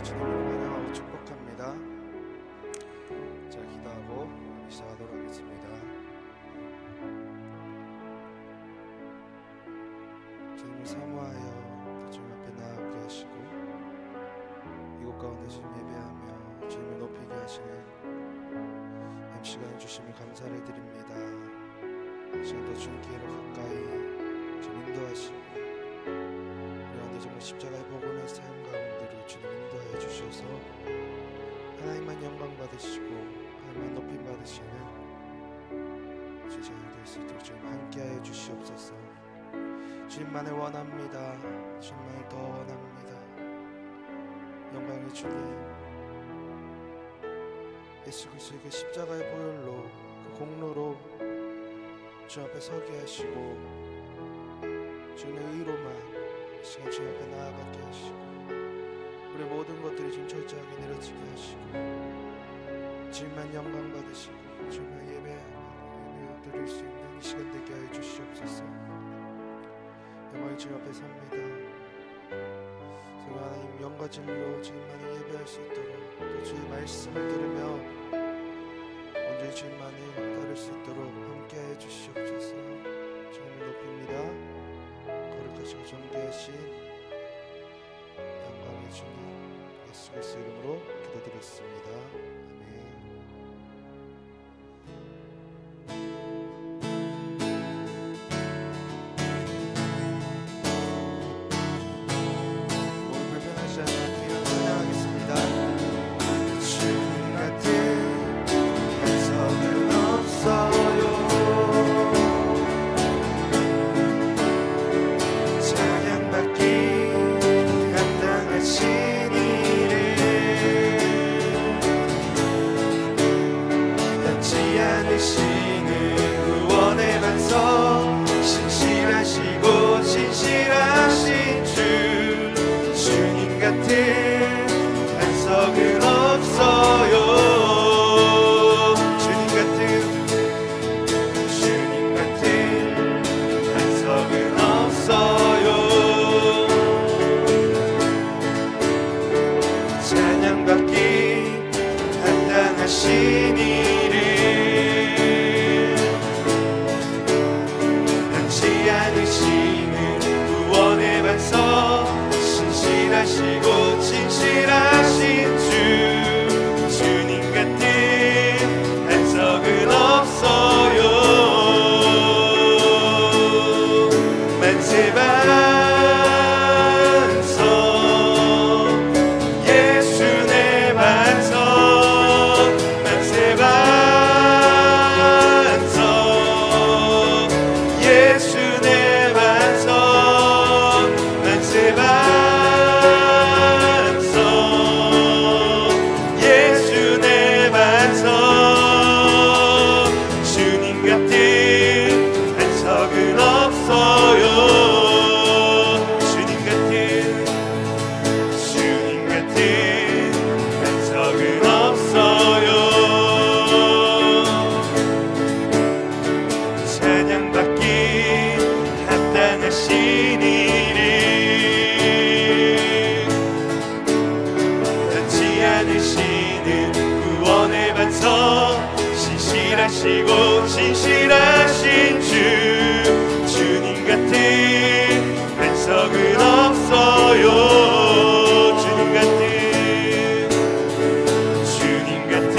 주님을 환영하고 축복합니다. 자, 기도하고 시작하도록 하겠습니다. 주님을 사모하여 주님 앞에 나아가게 하시고 이곳 가운데 주님 예배하며 주님을 높이게 하시는 시간을 주시면 감사를 드립니다. 이 시간 더 주님께로 가까이 주님 인도하시고 우리 가운데 정말 십자가의 복음의 삶 가운데로 주님 인도하여 주셔서 하나님만 영광 받으시고 하나님만 높임 받으시는 시간이 될 수 있도록 주님 함께하여 주시옵소서. 주님만을 원합니다. 주님만을 더 원합니다. 영광의 주님, 예수 그리스도의 그 십자가의 보혈로 그 공로로 주 앞에 서게 하시고 주님의 의로만 이 시간 주 앞에 나아가게 하시고 우리 모든 것들이 좀 철저하게 내려지게 하시고 주님만 영광 받으시고 주님만 예배 드릴 수 있는 이 시간 되게 하여 주시옵소서. 영광의 주 앞에 섭니다. 하나님 영과 진리로 주님만을 예배할 수 있도록 또 주의 말씀을 들으며 온전히 주님만을 따를 수 있도록 함께해 주시옵소서. 주님을 높입니다. 거룩하시고 존귀하신 영광의 주님 예수 그리스도 이름으로 기도드렸습니다. 아멘. 신실하시고 진실하신 주 주님 같은 반석은 없어요. 만세 반석 예수 내 반석 만세 반석 예수 내 반석 만세 반석 신실하시고 진실하신 주 주님 같은 반석은 없어요. 주님 같은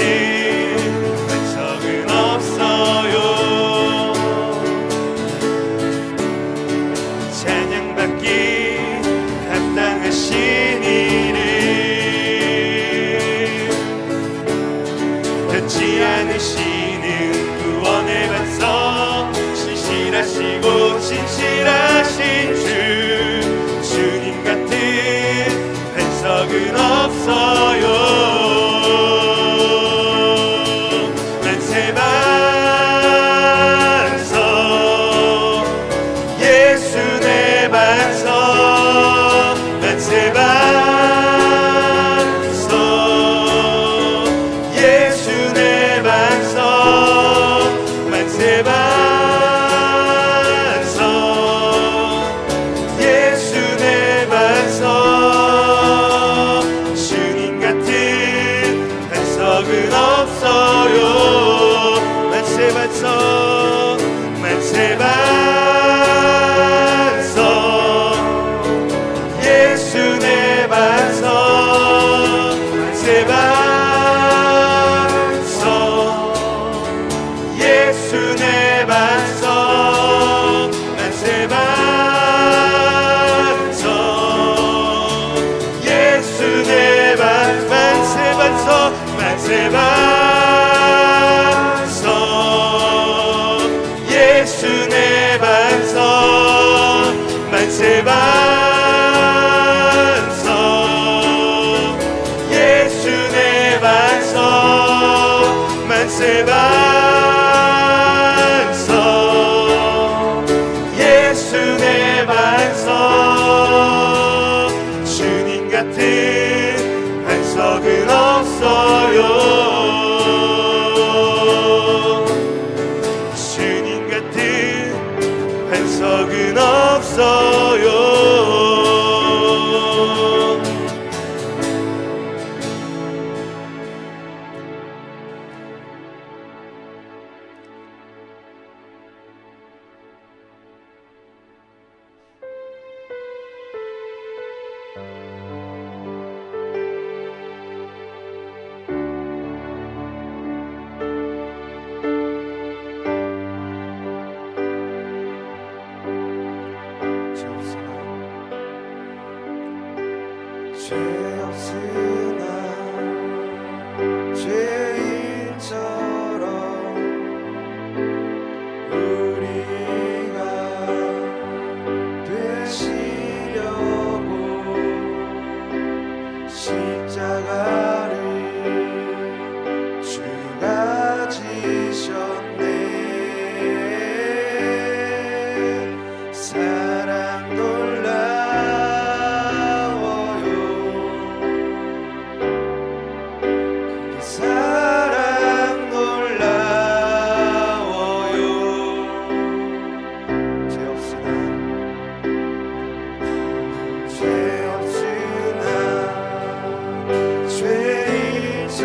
반석은 없어요. 찬양받기 합당하신 이름 변치 않으시는 구원의 반석 신실하시고 진실하신 주 주님 같은 반석은 없어요. 만세 반석 예수 내 반석 만세 반석 예수 내 반석 만세 반석 없어요. 주님 같은 반석은 없어요. 죄 없으나 죄인처럼 우리가 되시려고 십자가를 주가 지셨네. 사랑 놀라워요. 그 사랑 놀라워요. 죄 없으나 죄인처럼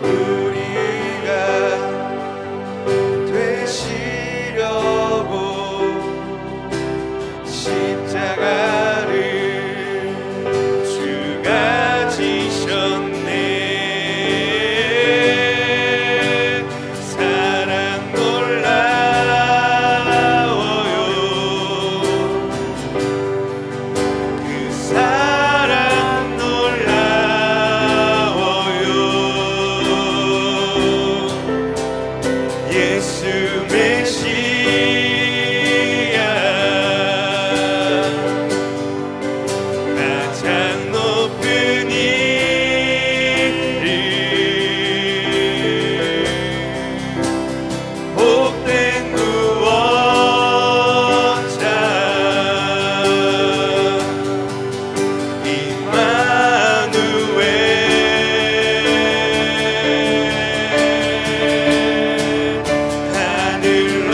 우리가 되시려고 십자가를 주가 지셨네. 사랑 놀라워요. 그 사랑 놀라워요. 예수 메시아 가장 높은 이름 복된 구원자 임마누엘 하늘로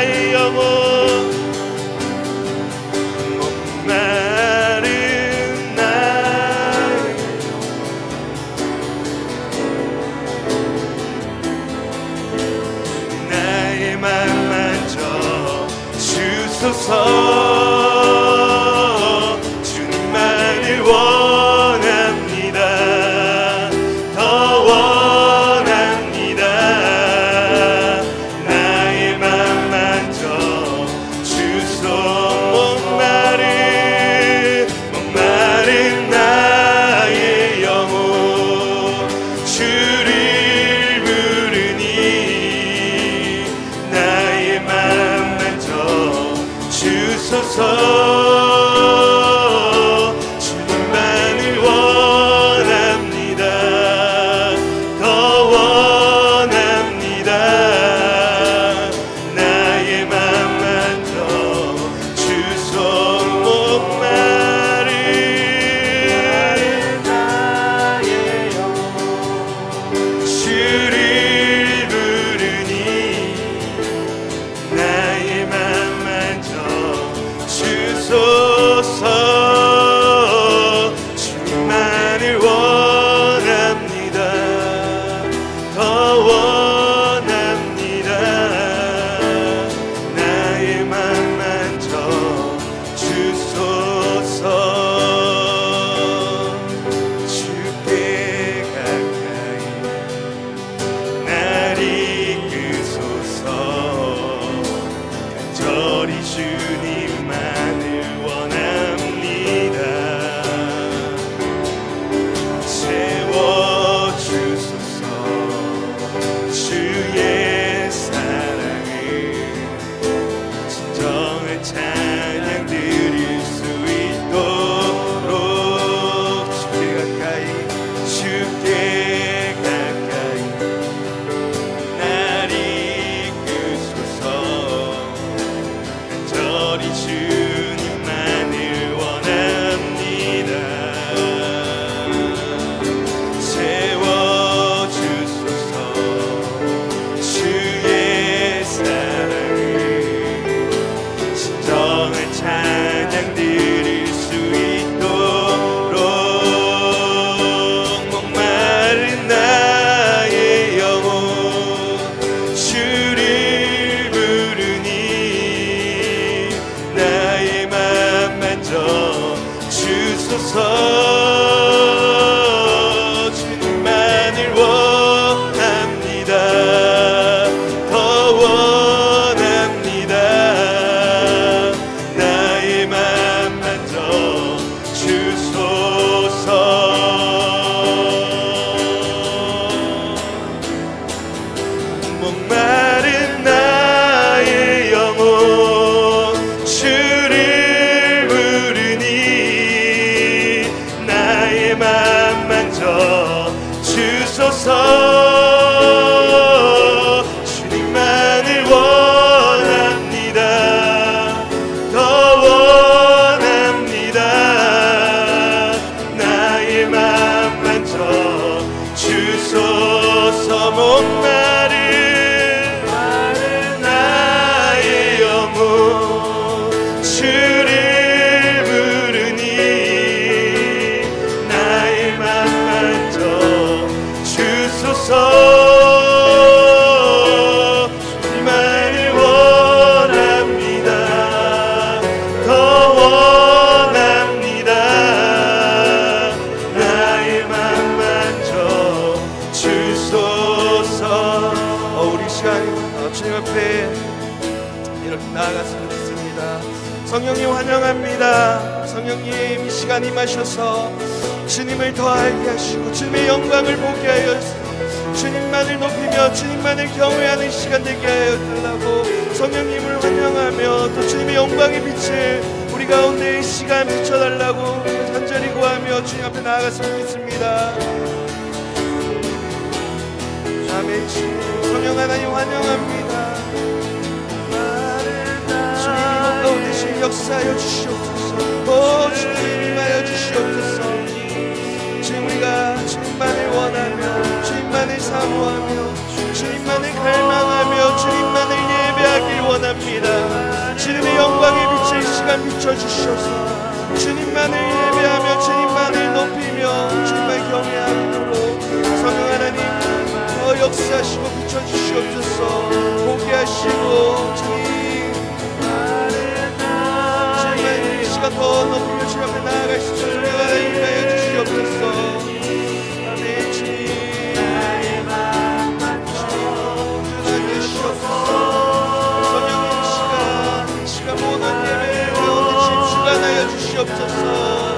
나의 영혼 목마른 나의 나의 맘 만져 주소서 주님만을 원합니다 더 원합니다 나의 맘 만져 주소 목마른 나의 영혼 주를 부르니 나의 맘 만져 주소서 주님만을 원합니다 더 원합니다 나의 맘 만져 주소 목마른 나의 영혼 주를 부르니 나의 맘 만져 주소서 주님만을 원합니다 더 원합니다 나의 맘 만져 주소서 주께 가까이 날 이끄소서 간절히 주님만을 원합니다 채워주소서 주의 사랑을 진정한 찬양 드릴 수 있도록 주께 가까이 날 이끄소서 간절히 주님만을 원합니다 채워주소서 주의 사랑을 진정한 찬양 드릴 수 있도록 목마른 나의 영혼 주를 부르니 나의 맘 만져 주소서 주님만을 원합니다 더 원합니다 나의 맘 만져 주소서 목마른 나의 영혼 주를 부르니 나의 맘 만져 주소서 주님만을 원합니다 더 원합니다 나의 맘 만져 주소서 목마른 나의 영혼 주를 부르니 나의 맘 만져 주소서 주님만을 원합니다 더 원합니다 나의 맘 만져 주소서 우리 시간 주님 앞에 이렇게 나아갔으면 좋겠습니다 성령님 환영합니다 성령님 이 시간 임하셔서 주님을 더 알게 하시고 주님의 영광을 보게 하여 주님만을 높이며 주님만을 경외하는 시간 되게 하여 달라고 성령님을 환영하며 또 주님의 영광의 빛을 우리 가운데 이 시간 비춰달라고 간절히 구하며 주님 앞에 나아갔으면 좋겠습니다 아멘 성령 하나님 환영합니다 주님 이곳 가운데 신 역사하여 주시옵소서 주님 임하여 주시옵소서 주님 우리가 주님만을 원하며 주님만을 사모하며 주님만을 갈망하며 주님만을 예배하길 원합니다 원합니다. 주님의 영광에 비쳐 이 시간 비춰주시옵소서. 주님만을 예배하며 주님만을 높이며 주님만 경외함으로 성령 하나님 더 역사하시고 비춰주시옵소서. 보게 하시고 주님 주님만 이 시간 더 높이며 주님 앞에 나아갈 수 있도록 성령 하나님 인하여 주시옵소서. 아멘. 주님 성령님 시간 모든 예배를 가운데 주관하여 주시옵소서.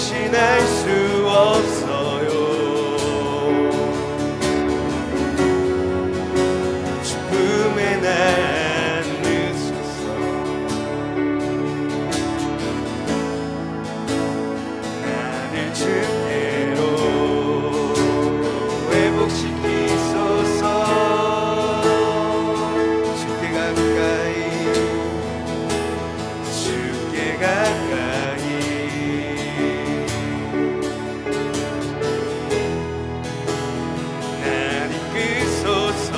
대신할 수 없어요. 죽음의 날 늦소서. 나를 주께로 회복시키소서. 주께 가까이, 주께 가까이. 날 이끄소서.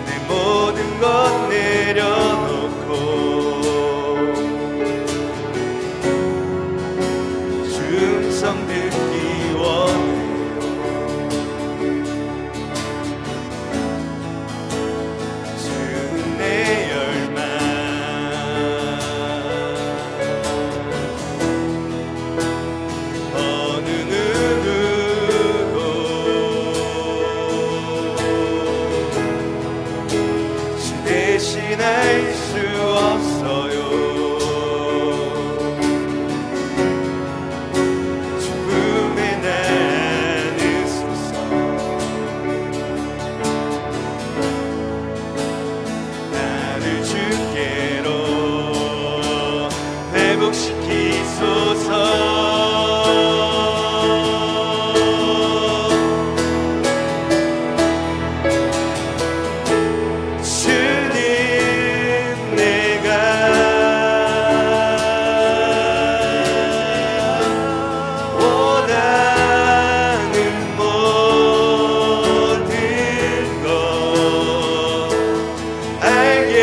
내 모든 것 내려놓고 주 음성 듣기 원해요. 주는 내 열망. 어느 누구도 주 대신할 수 없어요. 죽음의 날 늦소서. 나를 주께로 회복시키소서. 주님, 내가 원하는 모든 것 알게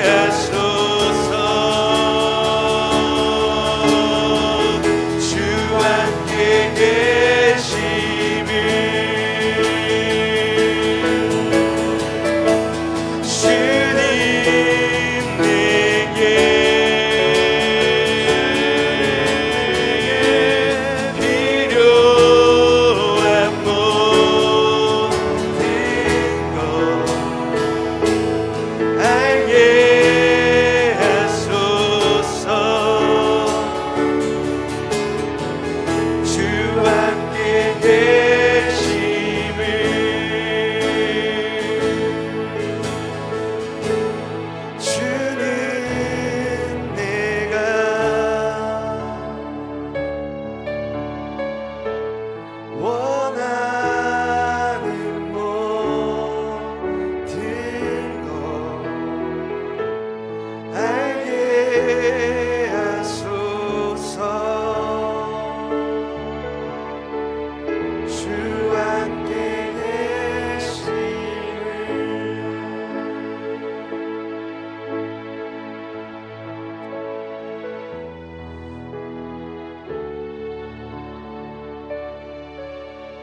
하소서. 주 함께 계심을 주님, 내게 필요한 모든 것 알게 하소서. 주 함께 계심을 주는 내가 원하는 모든 것 알게 하소서. 주 함께 계심을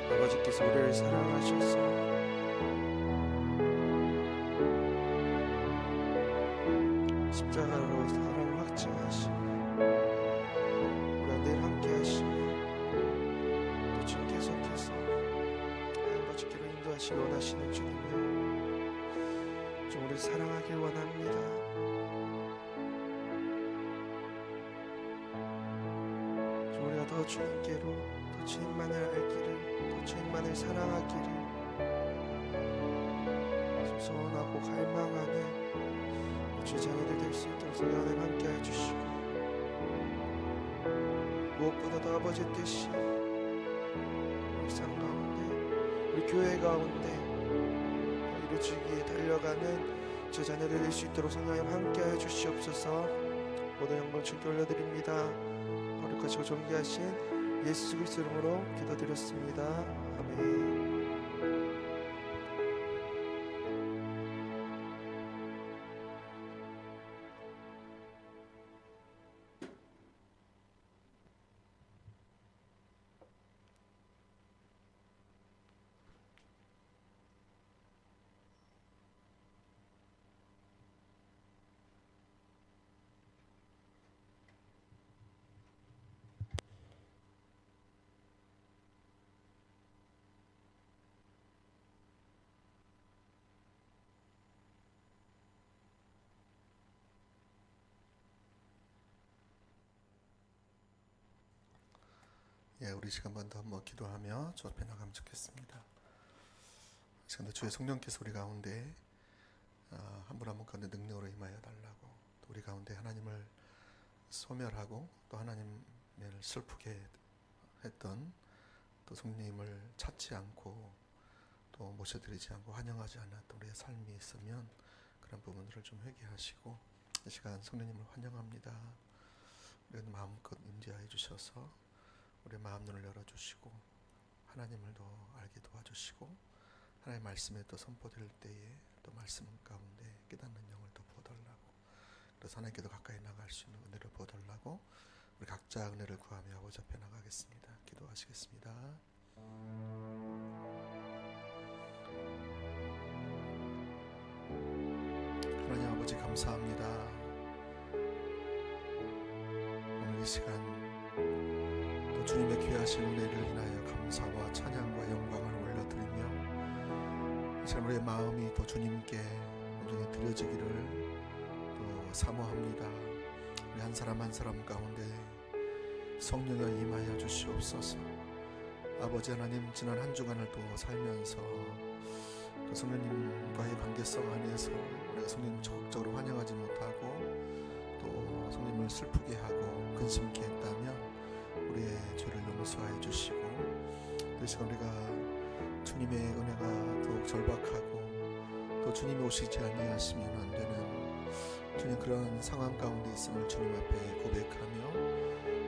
아버지께서 우리를 사랑하셔서 십자가로 사랑을 확증하시고 우리와 늘 함께 하시고 또 주님 계속해서 아버지께로 인도하시기 원하시는 주님이여, 좀 우리를 사랑하길 원합니다. 좀 우리가 더 주님께로, 더 주님만을 알기를, 더 주님만을 사랑하기를 좀 소원하고 갈망하는 주의 자녀들 될 수 있도록 성령님 함께 해주시고, 무엇보다도 아버지의 뜻이 우리 삶 가운데, 우리 교회 가운데 이루어지기에 달려가는 주의 자녀들 될 수 있도록 성령님 함께 해주시옵소서. 모든 영광 주께 올려드립니다. 거룩하시고 존귀하신 예수 그리스도 이름으로 기도드렸습니다. 아멘. 우리 시간 한 번 더 한번 기도하며 주 앞에 나가면 좋겠습니다. 시간도 주의 성령께서 우리 가운데 한 분 한 분 가운데 능력으로 임하여 달라고, 또 우리 가운데 하나님을 소멸하고 또 하나님을 슬프게 했던, 또 성령님을 찾지 않고 또 모셔드리지 않고 환영하지 않았던 우리의 삶이 있으면 그런 부분들을 좀 회개하시고, 이 시간 성령님을 환영합니다. 우리는 마음껏 임재하여 주셔서 우리의 마음 눈을 열어주시고 하나님을 더 알게 도와주시고, 하나님의 말씀에 또 선포될 때에 또 말씀 가운데 깨닫는 영을 더 부어달라고, 그래서 하나님께 더 가까이 나갈 수 있는 은혜를 부어달라고 우리 각자 은혜를 구하며 아버지 앞에 나가겠습니다. 기도하시겠습니다. 하나님 아버지 감사합니다. 오늘 이 시간 또 주님의 귀하신 은혜를 인하여 감사와 찬양과 영광을 올려드리며, 이 시간 우리의 마음이 또 주님께 온전히 드려지기를 또 사모합니다. 우리 한 사람 한 사람 가운데 성령여 임하여 주시옵소서. 아버지 하나님, 지난 한 주간을 또 살면서 그 성령님과의 관계성 안에서 우리가 성령님 적극적으로 환영하지 못하고 또 성령님을 슬프게 하고 근심케 했다면 우리의 죄를 용서하여 주시고, 또 이 시간 우리가 주님의 은혜가 더욱 절박하고 또 주님이 오시지 아니하시면 안 되는 주님 그런 상황 가운데 있음을 주님 앞에 고백하며,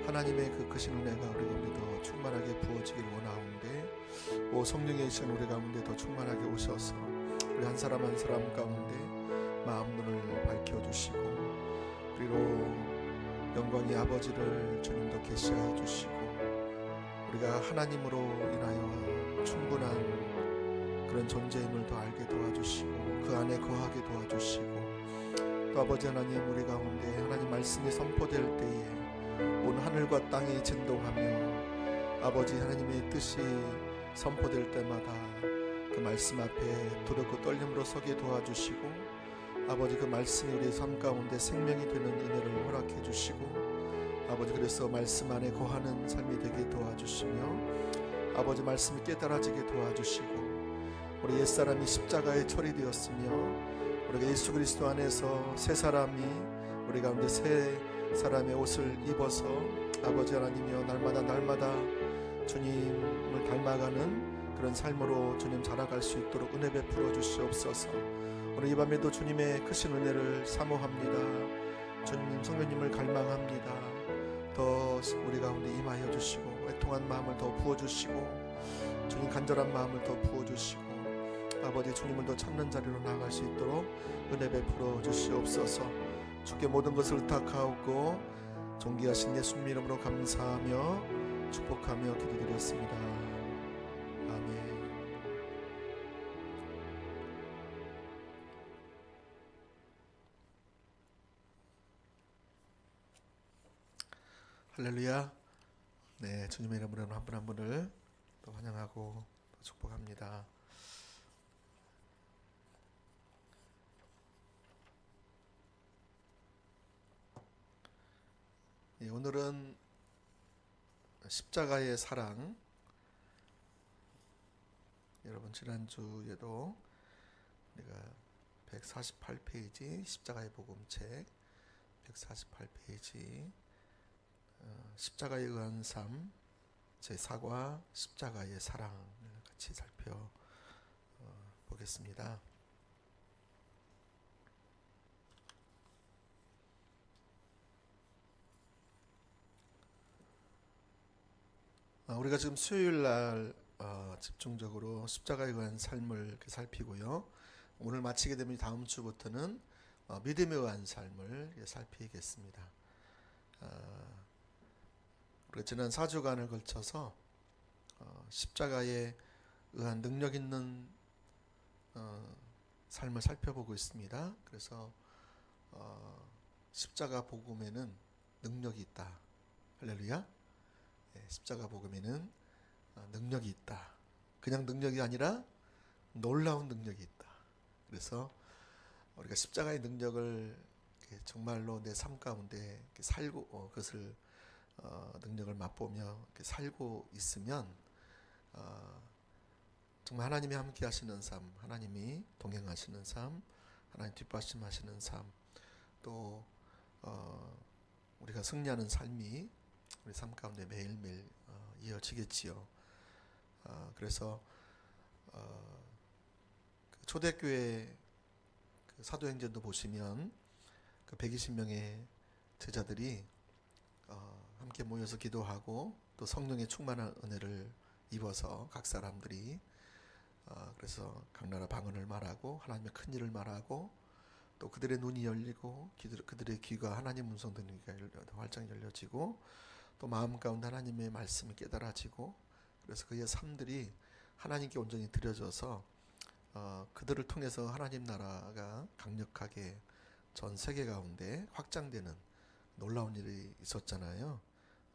하나님의 그 크신 은혜가 우리 가운데 더 충만하게 부어지기를 원하오는데, 오 성령의 이 시간 우리 가운데 더 충만하게 오셔서 우리 한 사람 한 사람 가운데 마음 눈을 밝혀주시고, 그리고 영광의 아버지를 주님도 계시하여 주시고, 우리가 하나님으로 인하여 충분한 그런 존재임을 더 알게 도와주시고 그 안에 거하게 도와주시고, 또 아버지 하나님 우리 가운데 하나님 말씀이 선포될 때에 온 하늘과 땅이 진동하며 아버지 하나님의 뜻이 선포될 때마다 그 말씀 앞에 두렵고 떨림으로 서게 도와주시고, 아버지 그 말씀이 우리의 삶 가운데 생명이 되는 은혜를 허락해 주시고, 아버지 그래서 말씀 안에 거하는 삶이 되게 도와주시며, 아버지 말씀이 깨달아지게 도와주시고, 우리 옛사람이 십자가에 처리되었으며 우리가 예수 그리스도 안에서 새 사람이 우리 가운데 새 사람의 옷을 입어서 아버지 하나님이여 날마다 주님을 닮아가는 그런 삶으로 주님 자라갈 수 있도록 은혜 베풀어 주시옵소서. 오늘 이 밤에도 주님의 크신 은혜를 사모합니다. 주님 성령님을 갈망합니다. 더 우리 가운데 임하여 주시고 애통한 마음을 더 부어주시고 주님 간절한 마음을 더 부어주시고, 아버지 주님을 더 찾는 자리로 나아갈 수 있도록 은혜 베풀어 주시옵소서. 주께 모든 것을 의탁하옵고 존귀하신 예수님 이름으로 감사하며 축복하며 기도드렸습니다. 아멘. 할렐루야. 네, 주님의 이름으로 한 분 한 분을 또 환영하고 또 축복합니다. 예, 오늘은 십자가의 사랑. 여러분 지난주에도 우리가 148페이지 십자가의 복음책 148페이지 십자가에 의한 삶 제4과 십자가의 사랑을 같이 살펴보겠습니다. 우리가 지금 수요일날 집중적으로 십자가에 의한 삶을 이렇게 살피고요. 오늘 마치게 되면 다음 주부터는 믿음에 의한 삶을 살피겠습니다. 우리가 지난 4주간을 걸쳐서 십자가에 의한 능력 있는 삶을 살펴보고 있습니다. 그래서 십자가 복음에는 능력이 있다. 할렐루야. 십자가 복음에는 능력이 있다. 그냥 능력이 아니라 놀라운 능력이 있다. 그래서 우리가 십자가의 능력을 정말로 내 삶 가운데 살고 그것을 능력을 맛보며 이렇게 살고 있으면 정말 하나님이 함께 하시는 삶, 하나님이 동행하시는 삶, 하나님 뒷받침하시는 삶, 또 우리가 승리하는 삶이 우리 삶 가운데 매일매일 이어지겠지요. 그래서 그 초대교회 그 사도행전도 보시면 그 120명의 제자들이 함께 모여서 기도하고 또 성령의 충만한 은혜를 입어서 각 사람들이 그래서 각 나라 방언을 말하고 하나님의 큰 일을 말하고 또 그들의 눈이 열리고 그들의 귀가 하나님 음성 듣는 귀가 활짝 열려지고 또 마음 가운데 하나님의 말씀이 깨달아지고 그래서 그의 삶들이 하나님께 온전히 드려져서 그들을 통해서 하나님 나라가 강력하게 전 세계 가운데 확장되는 놀라운 일이 있었잖아요.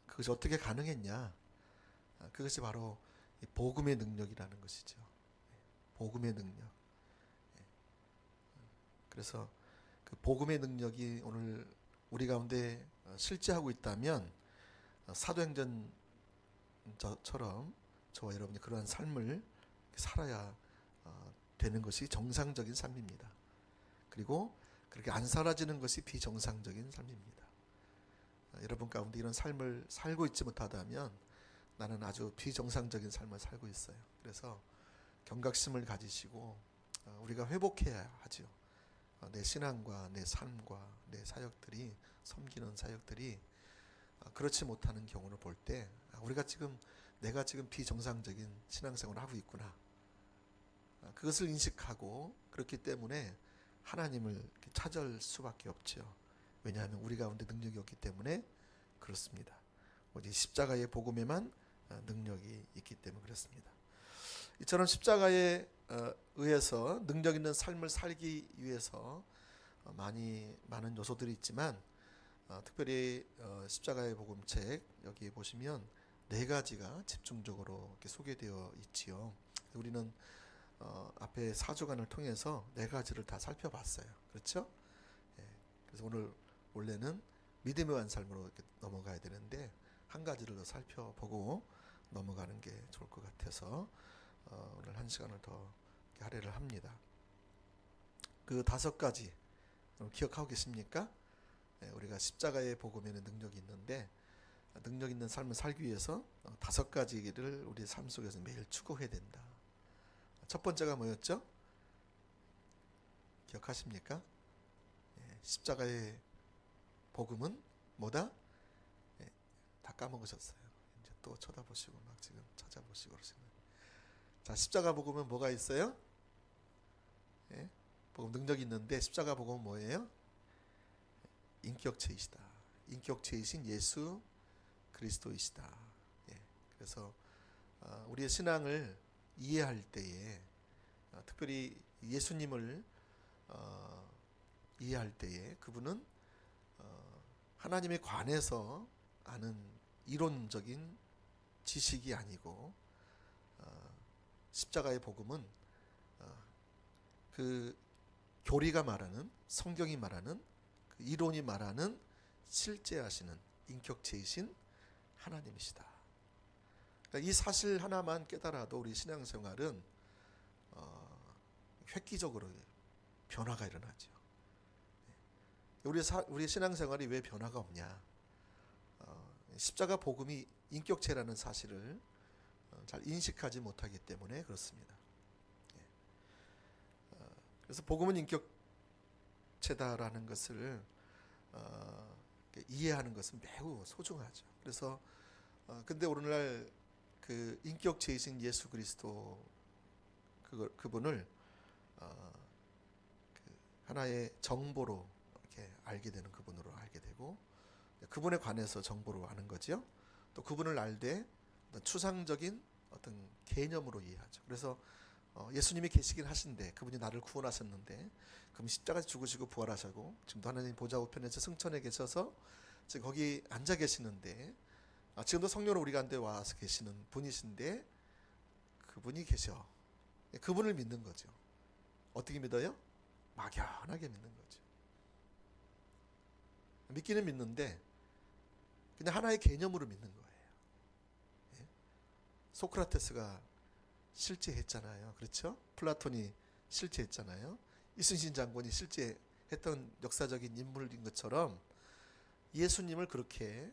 그것이 어떻게 가능했냐? 그것이 바로 복음의 능력이라는 것이죠. 복음의 능력. 그래서 그 복음의 능력이 오늘 우리 가운데 실제하고 있다면 사도행전처럼 저와 여러분이 그러한 삶을 살아야 되는 것이 정상적인 삶입니다. 그리고 그렇게 안 사라지는 것이 비정상적인 삶입니다. 여러분 가운데 이런 삶을 살고 있지 못하다면 나는 아주 비정상적인 삶을 살고 있어요. 그래서 경각심을 가지시고 우리가 회복해야 하죠. 내 신앙과 내 삶과 내 사역들이 섬기는 사역들이 그렇지 못하는 경우를 볼 때 내가 지금 비정상적인 신앙생활을 하고 있구나. 그것을 인식하고 그렇기 때문에 하나님을 찾을 수밖에 없죠. 왜냐하면 우리 가운데 능력이 없기 때문에 그렇습니다. 오직 십자가의 복음에만 능력이 있기 때문에 그렇습니다. 이처럼 십자가에 의해서 능력 있는 삶을 살기 위해서 많은 요소들이 있지만 특별히 십자가의 복음책 여기 보시면 4가지가 집중적으로 이렇게 소개되어 있지요. 우리는 앞에 4주간을 통해서 4가지를 다 살펴봤어요. 그렇죠? 그래서 오늘 원래는 믿음의 한 삶으로 이렇게 넘어가야 되는데 한 가지를 더 살펴보고 넘어가는 게 좋을 것 같아서 오늘 1시간을 더 할애를 합니다. 그 5가지 기억하고 계십니까? 우리가 십자가의 복음에는 능력이 있는데 능력 있는 삶을 살기 위해서 5가지를 우리 삶 속에서 매일 추구해야 된다. 첫 번째가 뭐였죠? 기억하십니까? 십자가의 복음은 뭐다? 다 까먹으셨어요. 이제 또 쳐다보시고 막 지금 찾아보시고 그러시는. 자, 십자가 복음은 뭐가 있어요? 복음 능력이 있는데 십자가 복음은 뭐예요? 인격체이시다. 인격체이신 예수 그리스도이시다. 그래서 우리의 신앙을 이해할 때에 특별히 예수님을 이해할 때에 그분은 하나님에 관해서 아는 이론적인 지식이 아니고 십자가의 복음은 그 교리가 말하는 성경이 말하는 그 이론이 말하는 실제하시는 인격체이신 하나님이시다. 그러니까 이 사실 하나만 깨달아도 우리 신앙생활은 획기적으로 변화가 일어나죠. 우리 신앙생활이 왜 변화가 없냐? 십자가 복음이 인격체라는 사실을 잘 인식하지 못하기 때문에 그렇습니다. 그래서 복음은 인격체다라는 것을 이해하는 것은 매우 소중하죠. 그래서 근데 오늘날 그 인격체이신 예수 그리스도 그분을 하나의 정보로 이렇게 알게 되는 그분으로 알게 되고 그분에 관해서 정보로 아는 거죠. 또 그분을 알되 어떤 추상적인 어떤 개념으로 이해하죠. 그래서 예수님이 계시긴 하신데 그분이 나를 구원하셨는데 그럼 십자가에서 죽으시고 부활하시고 지금도 하나님 보좌 우편에서 승천에 계셔서 지금 거기 앉아 계시는데 지금도 성령으로 우리 가운데 와서 계시는 분이신데 그분이 계셔. 그분을 믿는 거죠. 어떻게 믿어요? 막연하게 믿는 거죠. 믿기는 믿는데 그냥 하나의 개념으로 믿는 거예요. 예? 소크라테스가 실제했잖아요. 그렇죠? 플라톤이 실제했잖아요. 이순신 장군이 실제했던 역사적인 인물인 것처럼 예수님을 그렇게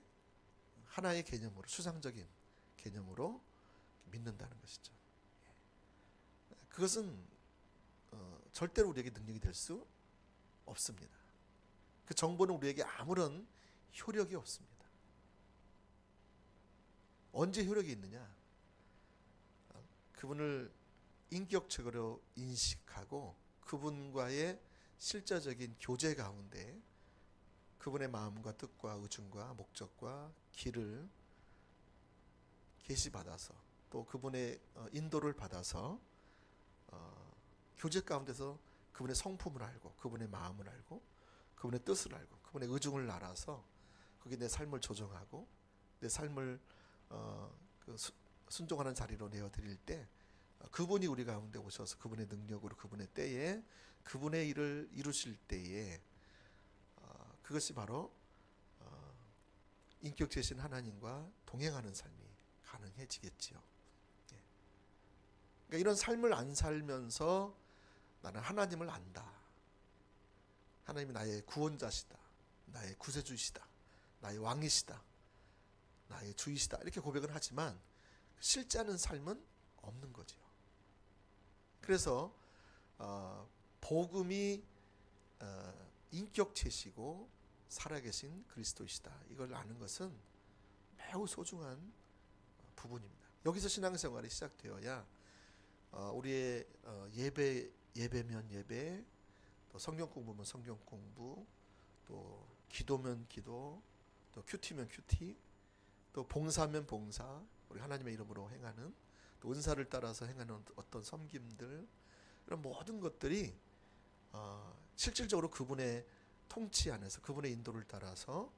하나의 개념으로, 추상적인 개념으로 믿는다는 것이죠. 그것은 절대로 우리에게 능력이 될 수 없습니다. 그 정보는 우리에게 아무런 효력이 없습니다. 언제 효력이 있느냐? 그분을 인격적으로 인식하고 그분과의 실제적인 교제 가운데 그분의 마음과 뜻과 의중과 목적과 길을 계시받아서 또 그분의 인도를 받아서 교제 가운데서 그분의 성품을 알고 그분의 마음을 알고 그분의 뜻을 알고 그분의 의중을 알아서 거기에 내 삶을 조정하고 내 삶을 순종하는 자리로 내어드릴 때 그분이 우리 가운데 오셔서 그분의 능력으로 그분의 때에 그분의 일을 이루실 때에 그것이 바로 인격체신 하나님과 동행하는 삶이 가능해지겠지요. 그러니까 이런 삶을 안 살면서 나는 하나님을 안다. 하나님이 나의 구원자시다. 나의 구세주시다. 나의 왕이시다. 나의 주이시다. 이렇게 고백은 하지만 실제 하는 삶은 없는 거죠. 그래서 복음이 인격체시고 살아계신 그리스도이시다. 이걸 아는 것은 매우 소중한 부분입니다. 여기서 신앙생활이 시작되어야 우리의 예배면 예배, 또 성경 공부면 성경 공부, 또 기도면 기도, 또 큐티면 큐티, 또 봉사면 봉사, 우리 하나님의 이름으로 행하는, 또 은사를 따라서 행하는 어떤 섬김들, 이런 모든 것들이 실질적으로 그분의 통치 안에서 그분의 인도를 따라서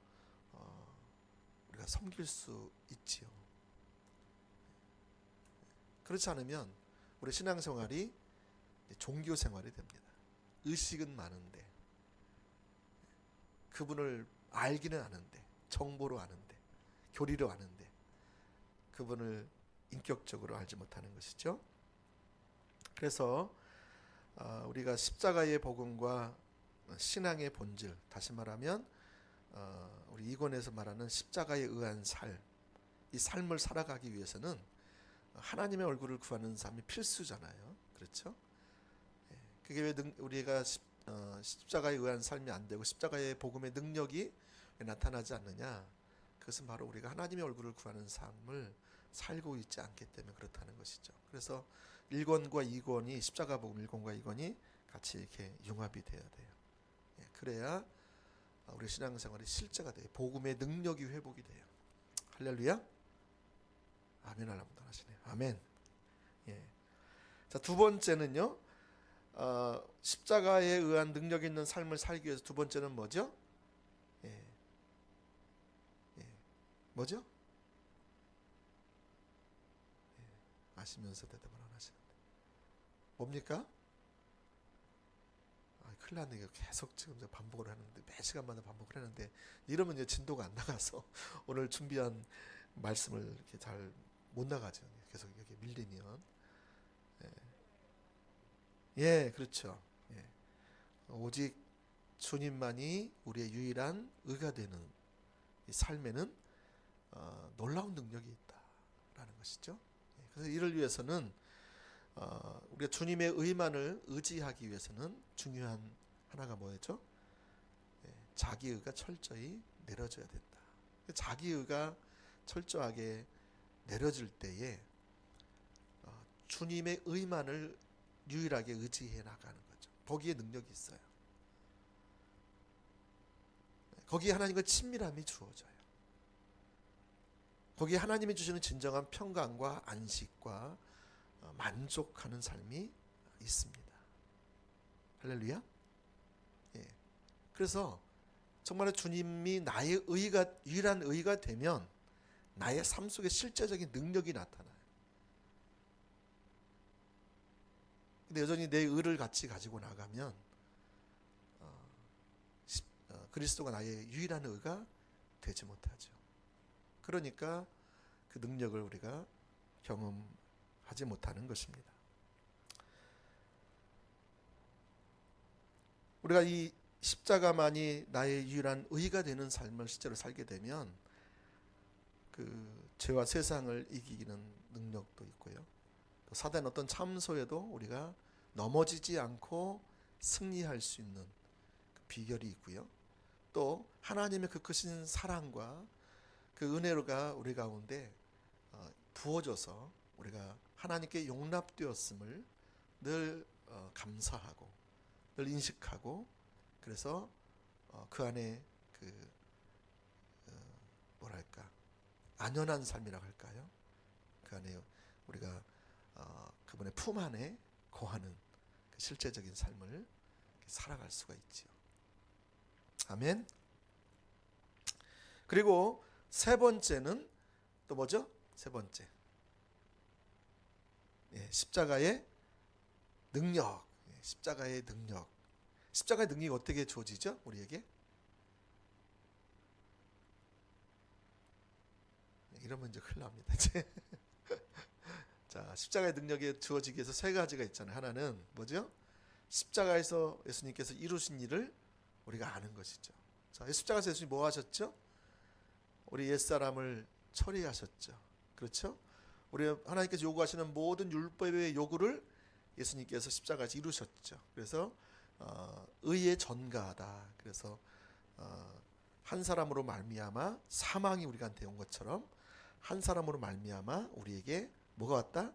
우리가 섬길 수 있지요. 그렇지 않으면 우리 신앙생활이 종교생활이 됩니다. 의식은 많은데 그분을 알기는 아는데, 정보로 아는데, 교리로 아는데 그분을 인격적으로 알지 못하는 것이죠. 그래서 우리가 십자가의 복음과 신앙의 본질, 다시 말하면 우리 이권에서 말하는 십자가에 의한 삶, 이 삶을 살아가기 위해서는 하나님의 얼굴을 구하는 삶이 필수잖아요. 그렇죠? 그게 왜 우리가 십자가에 의한 삶이 안 되고 십자가의 복음의 능력이 왜 나타나지 않느냐? 그것은 바로 우리가 하나님의 얼굴을 구하는 삶을 살고 있지 않기 때문에 그렇다는 것이죠. 그래서 1권과 2권이, 십자가 복음 1권과 2권이 같이 이렇게 융합이 되어야 돼요. 그래야 우리 신앙생활이 실제가 돼요. 복음의 능력이 회복이 돼요. 할렐루야. 아멘 하려면 하시네요. 아멘. 예. 자, 두 번째는요. 십자가에 의한 능력 있는 삶을 살기 위해서 두 번째는 뭐죠? 뭐죠? 아시면서 대답을 안 하시는데 뭡니까? 큰일 났네. 이거 계속 지금 반복을 하는데 매 시간마다 반복을 하는데 이러면 이제 진도가 안 나가서 오늘 준비한 말씀을 이렇게 잘 못 나가죠. 계속 여기 밀리면 그렇죠. 오직 주님만이 우리의 유일한 의가 되는 이 삶에는 놀라운 능력이 있다라는 것이죠. 그래서 이를 위해서는 우리가 주님의 의만을 의지하기 위해서는 중요한 하나가 뭐였죠? 자기 의가 철저히 내려져야 된다. 자기 의가 철저하게 내려질 때에 주님의 의만을 유일하게 의지해 나가는 거죠. 거기에 능력이 있어요. 거기에 하나님과 친밀함이 주어져요. 거기에 하나님이 주시는 진정한 평강과 안식과 만족하는 삶이 있습니다. 할렐루야. 그래서 정말 주님이 나의 의가, 유일한 의가 되면 나의 삶 속에 실제적인 능력이 나타나요. 근데 여전히 내 의를 같이 가지고 나가면 그리스도가 나의 유일한 의가 되지 못하죠. 그러니까 그 능력을 우리가 경험하지 못하는 것입니다. 우리가 이 십자가만이 나의 유일한 의가 되는 삶을 실제로 살게 되면 그 죄와 세상을 이기는 능력도 있고요. 또 사단 어떤 참소에도 우리가 넘어지지 않고 승리할 수 있는 그 비결이 있고요. 또 하나님의 그 크신 사랑과 그 은혜가 우리 가운데 부어져서 우리가 하나님께 용납되었음을 늘 감사하고 늘 인식하고, 그래서 그 안에 그 뭐랄까 안연한 삶이라고 할까요? 그 안에 우리가 그분의 품 안에 거하는 그 실제적인 삶을 살아갈 수가 있지요. 아멘. 그리고 세 번째는 또 뭐죠? 세 번째, 십자가의 능력. 십자가의 능력. 십자가의 능력이 어떻게 주어지죠? 우리에게? 이러면 이제 큰일 납니다. 자, 십자가의 능력이 주어지기 위해서 세 가지가 있잖아요. 하나는 뭐죠? 십자가에서 예수님께서 이루신 일을 우리가 아는 것이죠. 자, 십자가에서 예수님 뭐 하셨죠? 우리 옛사람을 처리하셨죠. 그렇죠? 우리 하나님께서 요구하시는 모든 율법의 요구를 예수님께서 십자가에서 이루셨죠. 그래서 의의 전가하다. 그래서 한 사람으로 말미암아 사망이 우리한테 온 것처럼 한 사람으로 말미암아 우리에게 뭐가 왔다?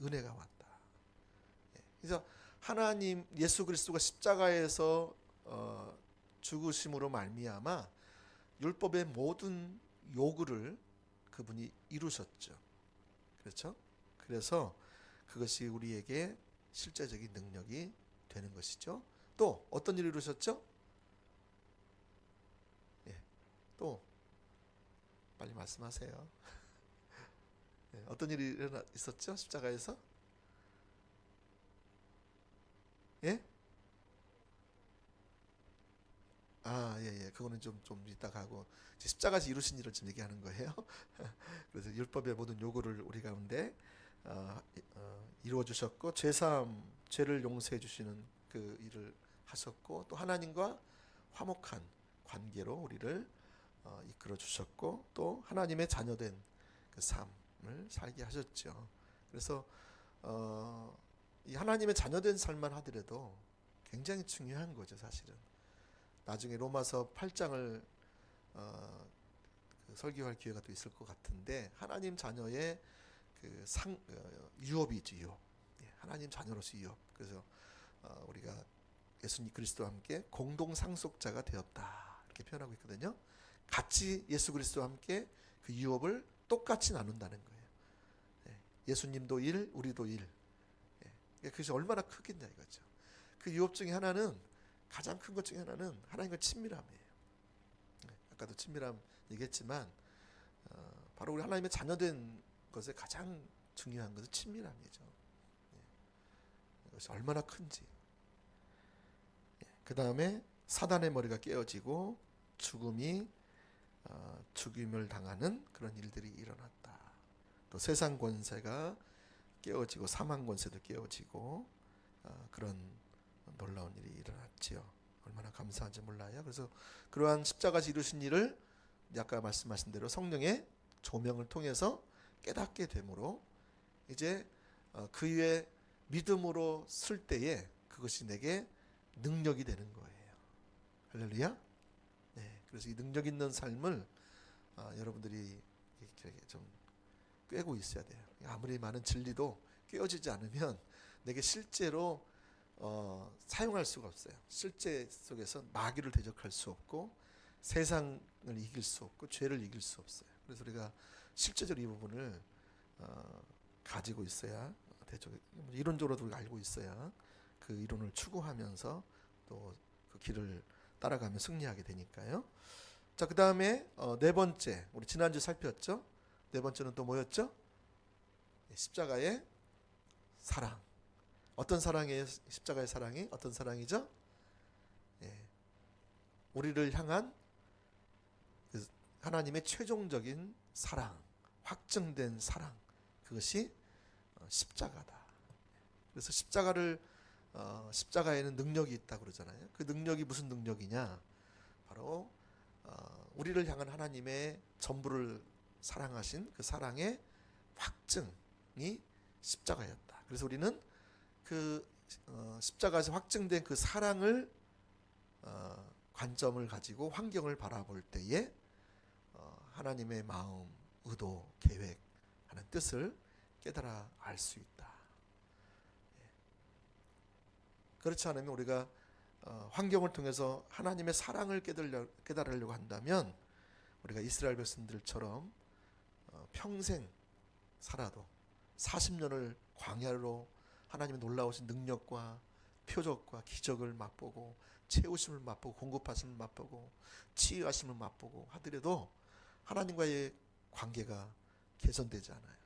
은혜가 왔다. 그래서 하나님 예수 그리스도가 십자가에서 죽으심으로 말미암아 율법의 모든 요구를 그분이 이루셨죠. 그렇죠? 그래서 그것이 우리에게 실제적인 능력이 되는 것이죠. 또 어떤 일을 이루셨죠? 또 빨리 말씀하세요. 어떤 일이 있었죠? 십자가에서? 예? 그거는 좀 이따가 하고, 십자가에서 이루신 일을 지금 얘기하는 거예요. 그래서 율법의 모든 요구를 우리 가운데 이루어 주셨고, 죄를 용서해 주시는 그 일을 하셨고, 또 하나님과 화목한 관계로 우리를 이끌어 주셨고, 또 하나님의 자녀된 그 삶을 살게 하셨죠. 그래서 이 하나님의 자녀된 삶만 하더라도 굉장히 중요한 거죠, 사실은. 나중에 로마서 8장을 설교할 기회가 또 있을 것 같은데, 하나님 자녀의 그 유업이죠, 유업. 하나님 자녀로서 유업. 그래서 우리가 예수님 그리스도와 함께 공동 상속자가 되었다, 이렇게 표현하고 있거든요. 같이 예수 그리스도와 함께 그 유업을 똑같이 나눈다는 거예요. 예수님도 일, 우리도 일. 그것이 얼마나 크겠냐 이거죠. 그 유업 중에 하나는, 가장 큰 것 중에 하나는 하나님과 친밀함이에요. 아까도 친밀함 얘기했지만 바로 우리 하나님의 자녀된 것에 가장 중요한 것은 친밀함이죠. 이것이 얼마나 큰지. 그 다음에 사단의 머리가 깨어지고 죽임을 당하는 그런 일들이 일어났다. 또 세상 권세가 깨어지고 사망 권세도 깨어지고 그런 놀라운 일이 일어났지요. 얼마나 감사한지 몰라요. 그래서 그러한 십자가에서 이루신 일을 아까 말씀하신 대로 성령의 조명을 통해서 깨닫게 되므로 이제 그 위에 믿음으로 쓸 때에 그것이 내게 능력이 되는 거예요. 할렐루야. 그래서 이 능력 있는 삶을 여러분들이 좀 꿰고 있어야 돼요. 아무리 많은 진리도 꿰어지지 않으면 내게 실제로 사용할 수가 없어요. 실제 속에서 마귀를 대적할 수 없고 세상을 이길 수 없고 죄를 이길 수 없어요. 그래서 우리가 실제적으로 이 부분을 가지고 있어야 되죠. 이론적으로도 우리가 알고 있어야 그 이론을 추구하면서 또 그 길을 따라가면 승리하게 되니까요. 자, 그 다음에 네 번째, 우리 지난주 살폈죠. 네 번째는 또 뭐였죠? 십자가의 사랑. 어떤 사랑이에요? 십자가의 사랑이 어떤 사랑이죠? 우리를 향한 그 하나님의 최종적인 사랑, 확증된 사랑, 그것이 십자가다. 그래서 십자가에는 능력이 있다 그러잖아요. 그 능력이 무슨 능력이냐? 바로 우리를 향한 하나님의 전부를 사랑하신 그 사랑의 확증이 십자가였다. 그래서 우리는 그 십자가에서 확증된 그 사랑을 관점을 가지고 환경을 바라볼 때에 하나님의 마음, 의도, 계획 하는 뜻을 깨달아 알 수 있다. 그렇지 않으면 우리가 환경을 통해서 하나님의 사랑을 깨달으려고 한다면 우리가 이스라엘 백성들처럼 평생 살아도 40년을 광야로 하나님의 놀라우신 능력과 표적과 기적을 맛보고 채우심을 맛보고 공급하심을 맛보고 치유하심을 맛보고 하더라도 하나님과의 관계가 개선되지 않아요.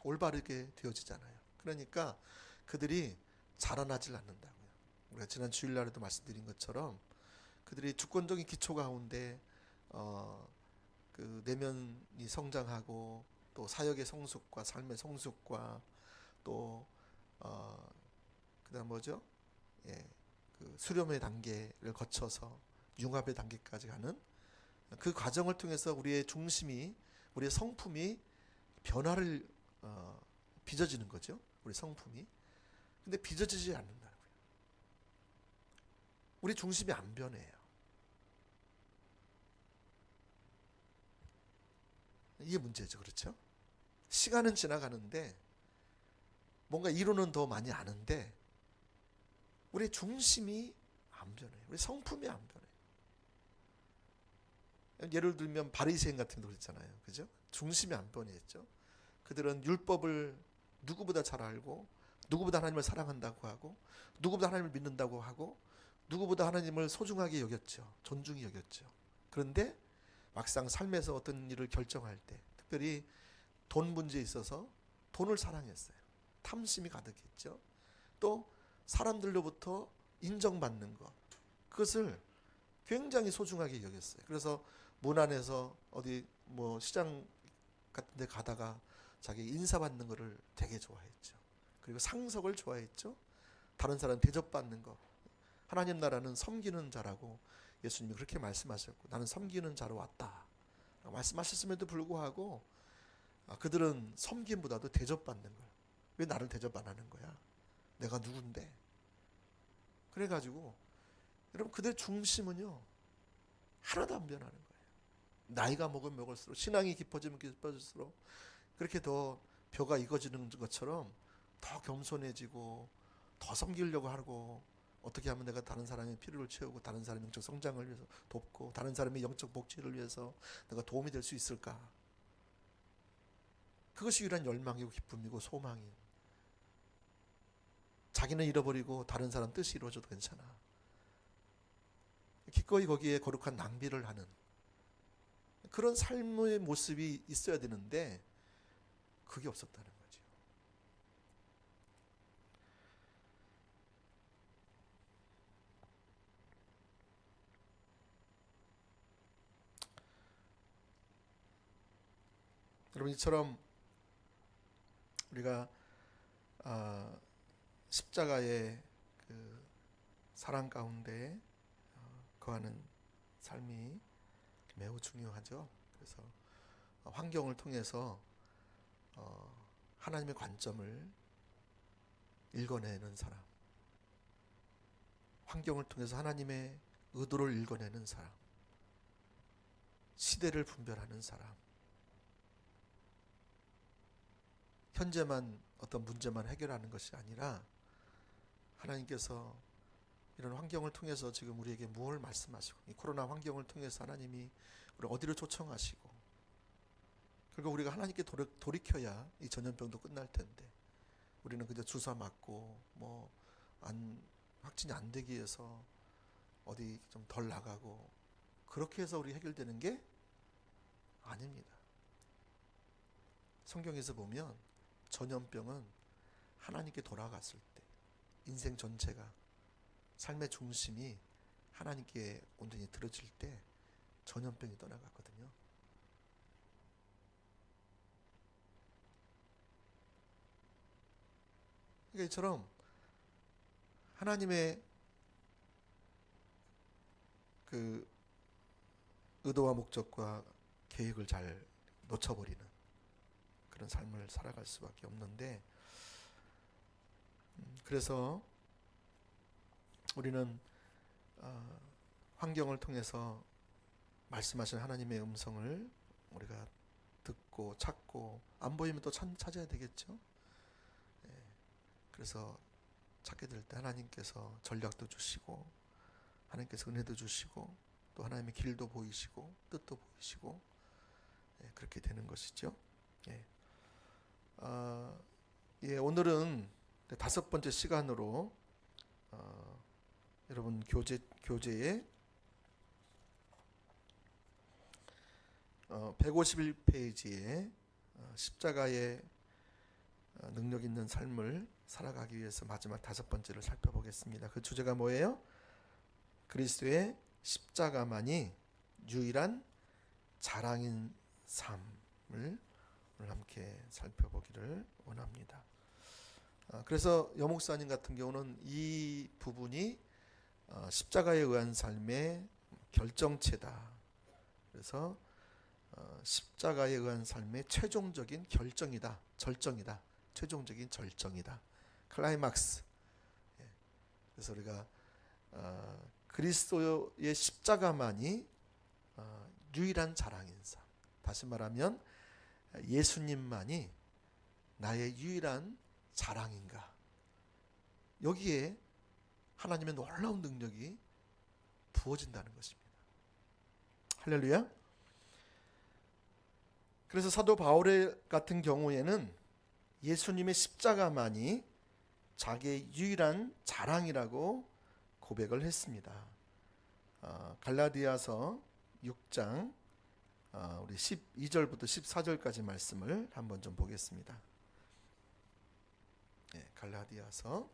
올바르게 되어지지 않아요. 그러니까 그들이 자라나질 않는다고요. 우리가 지난 주일날에도 말씀드린 것처럼 그들이 주권적인 기초 가운데 그 내면이 성장하고 또 사역의 성숙과 삶의 성숙과 또 그다음 뭐죠? 그 수렴의 단계를 거쳐서 융합의 단계까지 가는 그 과정을 통해서 우리의 중심이, 우리의 성품이 변화를 빚어지는 거죠. 우리 성품이. 근데 빚어지지 않는다고요. 우리 중심이 안 변해요. 이게 문제죠. 그렇죠? 시간은 지나가는데 뭔가 이론은 더 많이 아는데 우리 중심이 안 변해요. 우리 성품이 안 변해요. 예를 들면 바리새인 같은 거 그랬잖아요. 그죠? 중심이 안 변했죠. 그들은 율법을 누구보다 잘 알고 누구보다 하나님을 사랑한다고 하고 누구보다 하나님을 믿는다고 하고 누구보다 하나님을 소중하게 여겼죠. 존중히 여겼죠. 그런데 막상 삶에서 어떤 일을 결정할 때 특별히 돈 문제에 있어서 돈을 사랑했어요. 탐심이 가득했죠. 또 사람들로부터 인정받는 것, 그것을 굉장히 소중하게 여겼어요. 그래서 문 안에서 어디 뭐 시장 같은 데 가다가 자기 인사받는 것을 되게 좋아했죠. 그리고 상석을 좋아했죠. 다른 사람 대접받는 것. 하나님 나라는 섬기는 자라고 예수님이 그렇게 말씀하셨고 나는 섬기는 자로 왔다 말씀하셨음에도 불구하고 그들은 섬김보다도 대접받는 걸. 왜 나를 대접 안 하는 거야? 내가 누군데? 그래가지고 여러분 그들의 중심은요 하나도 안 변하는 거예요. 나이가 먹으면 먹을수록 신앙이 깊어지면 깊어질수록 그렇게 더 벼가 익어지는 것처럼 더 겸손해지고 더 섬기려고 하고 어떻게 하면 내가 다른 사람의 필요를 채우고 다른 사람의 영적 성장을 위해서 돕고 다른 사람의 영적 복지를 위해서 내가 도움이 될 수 있을까? 그것이 유일한 열망이고 기쁨이고 소망이에요. 자기는 잃어버리고 다른 사람 뜻이 이루어져도 괜찮아. 기꺼이 거기에 거룩한 낭비를 하는 그런 삶의 모습이 있어야 되는데 그게 없었다는 거죠. 여러분 이처럼 우리가 십자가의 그 사랑 가운데 거하는 삶이 매우 중요하죠. 그래서 환경을 통해서 하나님의 관점을 읽어내는 사람, 환경을 통해서 하나님의 의도를 읽어내는 사람, 시대를 분별하는 사람, 현재만 어떤 문제만 해결하는 것이 아니라 하나님께서 이런 환경을 통해서 지금 우리에게 무엇을 말씀하시고 이 코로나 환경을 통해서 하나님이 우리 어디를 초청하시고 결국 우리가 하나님께 돌이켜야 이 전염병도 끝날 텐데 우리는 그저 주사 맞고 뭐 확진이 안 되기 위해서 어디 좀 덜 나가고 그렇게 해서 우리 해결되는 게 아닙니다. 성경에서 보면 전염병은 하나님께 돌아갔을 때 인생 전체가 삶의 중심이 하나님께 온전히 들어질 때 전염병이 떠나갔거든요. 그러니까 이처럼 하나님의 그 의도와 목적과 계획을 잘 놓쳐버리는 그런 삶을 살아갈 수밖에 없는데, 그래서 우리는 환경을 통해서 말씀하신 하나님의 음성을 우리가 듣고 찾고, 안 보이면 또 찾아야 되겠죠. 그래서 찾게 될 때 하나님께서 전략도 주시고, 하나님께서 은혜도 주시고, 또 하나님의 길도 보이시고 뜻도 보이시고, 그렇게 되는 것이죠. 오늘은 5번째 시간으로 여러분 교재에 151페이지에 십자가의 능력 있는 삶을 살아가기 위해서 마지막 5번째를 살펴보겠습니다. 그 주제가 뭐예요? 그리스도의 십자가만이 유일한 자랑인 삶을 오늘 함께 살펴보기를 원합니다. 그래서 여목사님 같은 경우는 이 부분이 십자가에 의한 삶의 결정체다. 그래서 십자가에 의한 삶의 최종적인 결정이다, 절정이다, 최종적인 절정이다, 클라이막스. 그래서 우리가 그리스도의 십자가만이 유일한 자랑인 삶, 다시 말하면 예수님만이 나의 유일한 자랑인가, 여기에 하나님의 놀라운 능력이 부어진다는 것입니다. 할렐루야. 그래서 사도 바울 같은 경우에는 예수님의 십자가만이 자기의 유일한 자랑이라고 고백을 했습니다. 갈라디아서 6장 우리 12절부터 14절까지 말씀을 한번 좀 보겠습니다. 갈라디아서,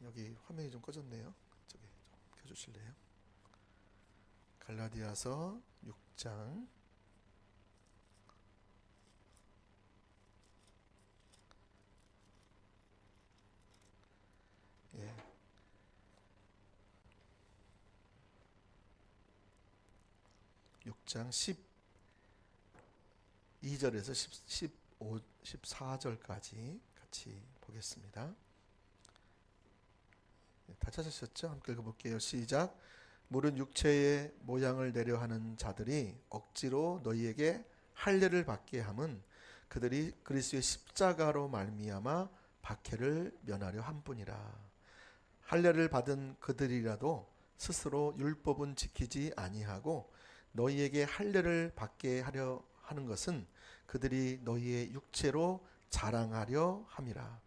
여기 화면이 좀 꺼졌네요. 저기 좀 켜주실래요? 갈라디아서 6장 6장 12절에서 14절까지 같이 보겠습니다. 다 찾으셨죠? 함께 읽어볼게요. 시작. 물은 육체의 모양을 내려 하는 자들이 억지로 너희에게 할례를 받게 함은 그들이 그리스도의 십자가로 말미암아 박해를 면하려 함뿐이라. 할례를 받은 그들이라도 스스로 율법은 지키지 아니하고 너희에게 할례를 받게 하려 하는 것은 그들이 너희의 육체로 자랑하려 함이라.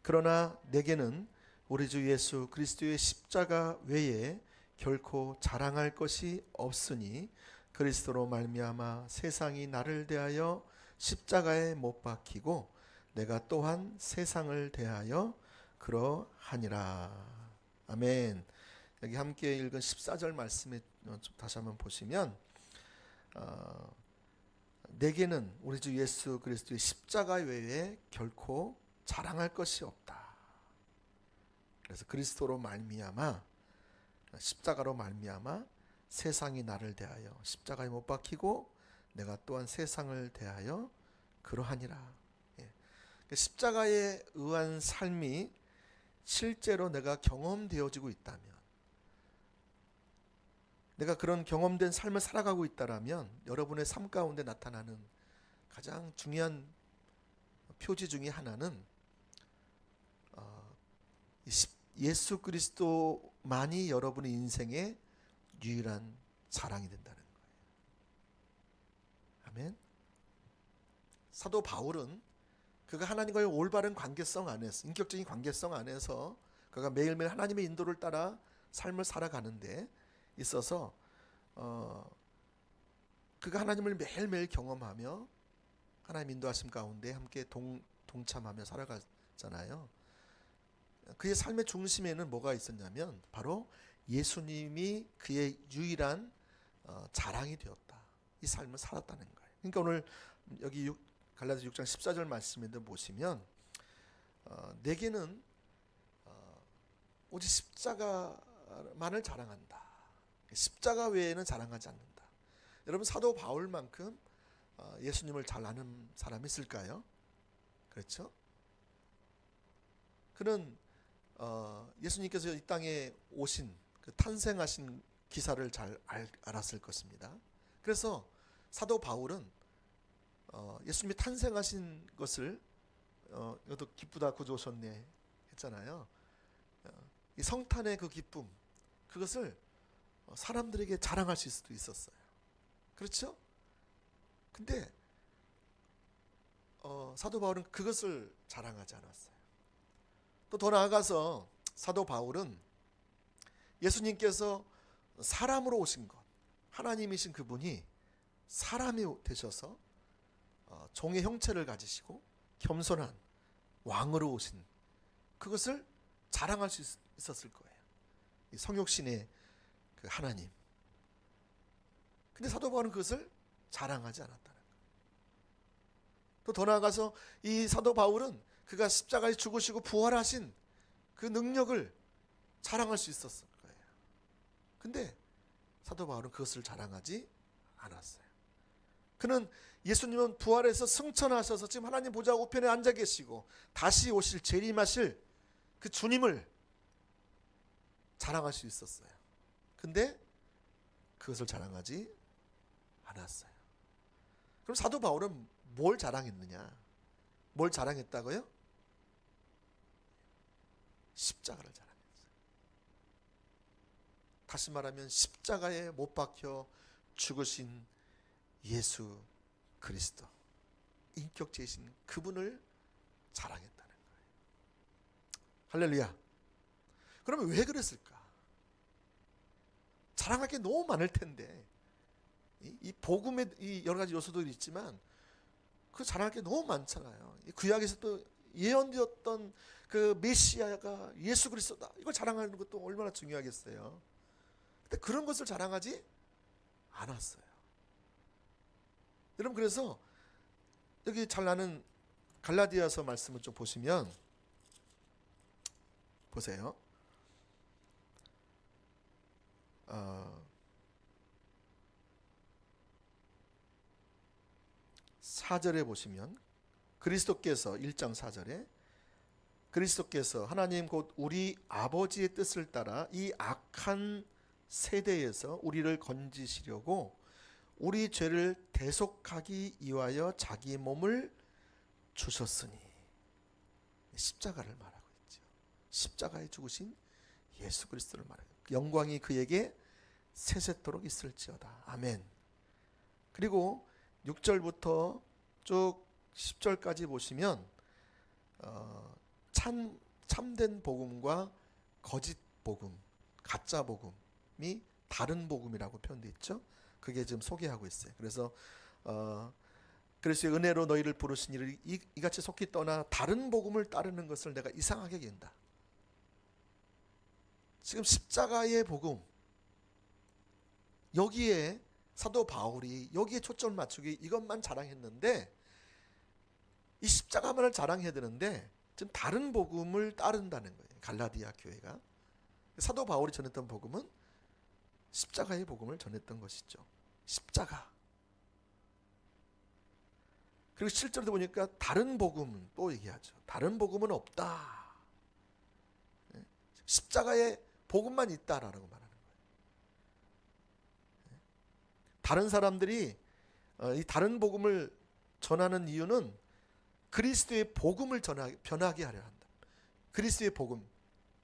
그러나 내게는 우리 주 예수 그리스도의 십자가 외에 결코 자랑할 것이 없으니 그리스도로 말미암아 세상이 나를 대하여 십자가에 못 박히고 내가 또한 세상을 대하여 그러하니라. 아멘. 여기 함께 읽은 14절 말씀에 다시 한번 보시면 내게는 우리 주 예수 그리스도의 십자가 외에 결코 자랑할 것이 없다. 그래서 그리스도로 말미암아, 십자가로 말미암아 세상이 나를 대하여 십자가에 못 박히고 내가 또한 세상을 대하여 그러하니라. 십자가에 의한 삶이 실제로 내가 경험되어지고 있다면, 내가 그런 경험된 삶을 살아가고 있다라면 여러분의 삶 가운데 나타나는 가장 중요한 표지 중에 하나는 예수 그리스도만이 여러분의 인생의 유일한 자랑이 된다는 거예요. 아멘. 사도 바울은 그가 하나님과의 올바른 관계성 안에서, 인격적인 관계성 안에서 그가 매일매일 하나님의 인도를 따라 삶을 살아가는데 있어서 그가 하나님을 매일매일 경험하며 하나님 인도하심 가운데 함께 동참하며 살아갔잖아요. 그의 삶의 중심에는 뭐가 있었냐면 바로 예수님이 그의 유일한 자랑이 되었다. 이 삶을 살았다는 거예요. 그러니까 오늘 여기 갈라디아 6장 14절 말씀인데 보시면 내게는 오직 십자가만을 자랑한다. 십자가 외에는 자랑하지 않는다. 여러분 사도 바울만큼 예수님을 잘 아는 사람이 있을까요? 그렇죠? 그는 예수님께서 이 땅에 오신 그 탄생하신 기사를 잘 알았을 것입니다. 그래서 사도 바울은 예수님이 탄생하신 것을 이것도 기쁘다 구주 오셨네 했잖아요. 이 성탄의 그 기쁨, 그것을 사람들에게 자랑할 수도 있었어요. 그렇죠? 근데 사도 바울은 그것을 자랑하지 않았어요. 또 더 나아가서 사도 바울은 예수님께서 사람으로 오신 것, 하나님이신 그분이 사람이 되셔서 종의 형체를 가지시고 겸손한 왕으로 오신 그것을 자랑할 수 있었을 거예요. 이 성육신의 그 하나님. 근데 사도 바울은 그것을 자랑하지 않았다는 거예요. 또 더 나아가서 이 사도 바울은 그가 십자가에 죽으시고 부활하신 그 능력을 자랑할 수 있었을 거예요. 근데 사도 바울은 그것을 자랑하지 않았어요. 그는 예수님은 부활해서 승천하셔서 지금 하나님 보좌 우편에 앉아 계시고 다시 오실 재림하실 그 주님을 자랑할 수 있었어요. 근데 그것을 자랑하지 않았어요. 그럼 사도 바울은 뭘 자랑했느냐? 뭘 자랑했다고요? 십자가를 자랑했어요. 다시 말하면 십자가에 못 박혀 죽으신 예수 그리스도, 인격체이신 그분을 자랑했다는 거예요. 할렐루야. 그러면 왜 그랬을까? 자랑할 게 너무 많을 텐데, 이 복음의 이 여러 가지 요소들이 있지만 그 자랑할 게 너무 많잖아요. 구약에서 또 예언되었던 그 메시아가 예수 그리스도다, 이걸 자랑하는 것도 얼마나 중요하겠어요. 근데 그런 것을 자랑하지 않았어요. 여러분, 그래서 여기 잘 나는 갈라디아서 말씀을 좀 보시면 보세요. 4절에 보시면 그리스도께서 1장 4절에 그리스도께서 하나님 곧 우리 아버지의 뜻을 따라 이 악한 세대에서 우리를 건지시려고 우리 죄를 대속하기 위하여 자기 몸을 주셨으니, 십자가를 말하고 있죠. 십자가에 죽으신 예수 그리스도를 말해요. 영광이 그에게 세세토록 있을지어다. 아멘. 그리고 6절부터 쭉 10절까지 보시면 참된 복음과 거짓 복음, 가짜 복음이 다른 복음이라고 표현되어 있죠. 그게 지금 소개하고 있어요. 그래서 그리스도의 은혜로 너희를 부르신 이를 이같이 속히 떠나 다른 복음을 따르는 것을 내가 이상하게 여긴다. 지금 십자가의 복음, 여기에 사도 바울이 여기에 초점을 맞추기 이것만 자랑했는데, 이 십자가만을 자랑해야 되는데 지금 다른 복음을 따른다는 거예요. 갈라디아 교회가. 사도 바울이 전했던 복음은 십자가의 복음을 전했던 것이죠. 십자가. 그리고 실제로 보니까 다른 복음은 또 얘기하죠. 다른 복음은 없다. 십자가의 복음만 있다라고 말하는 거예요. 다른 사람들이 이 다른 복음을 전하는 이유는 그리스도의 복음을 변하게 하려 한다. 그리스도의 복음,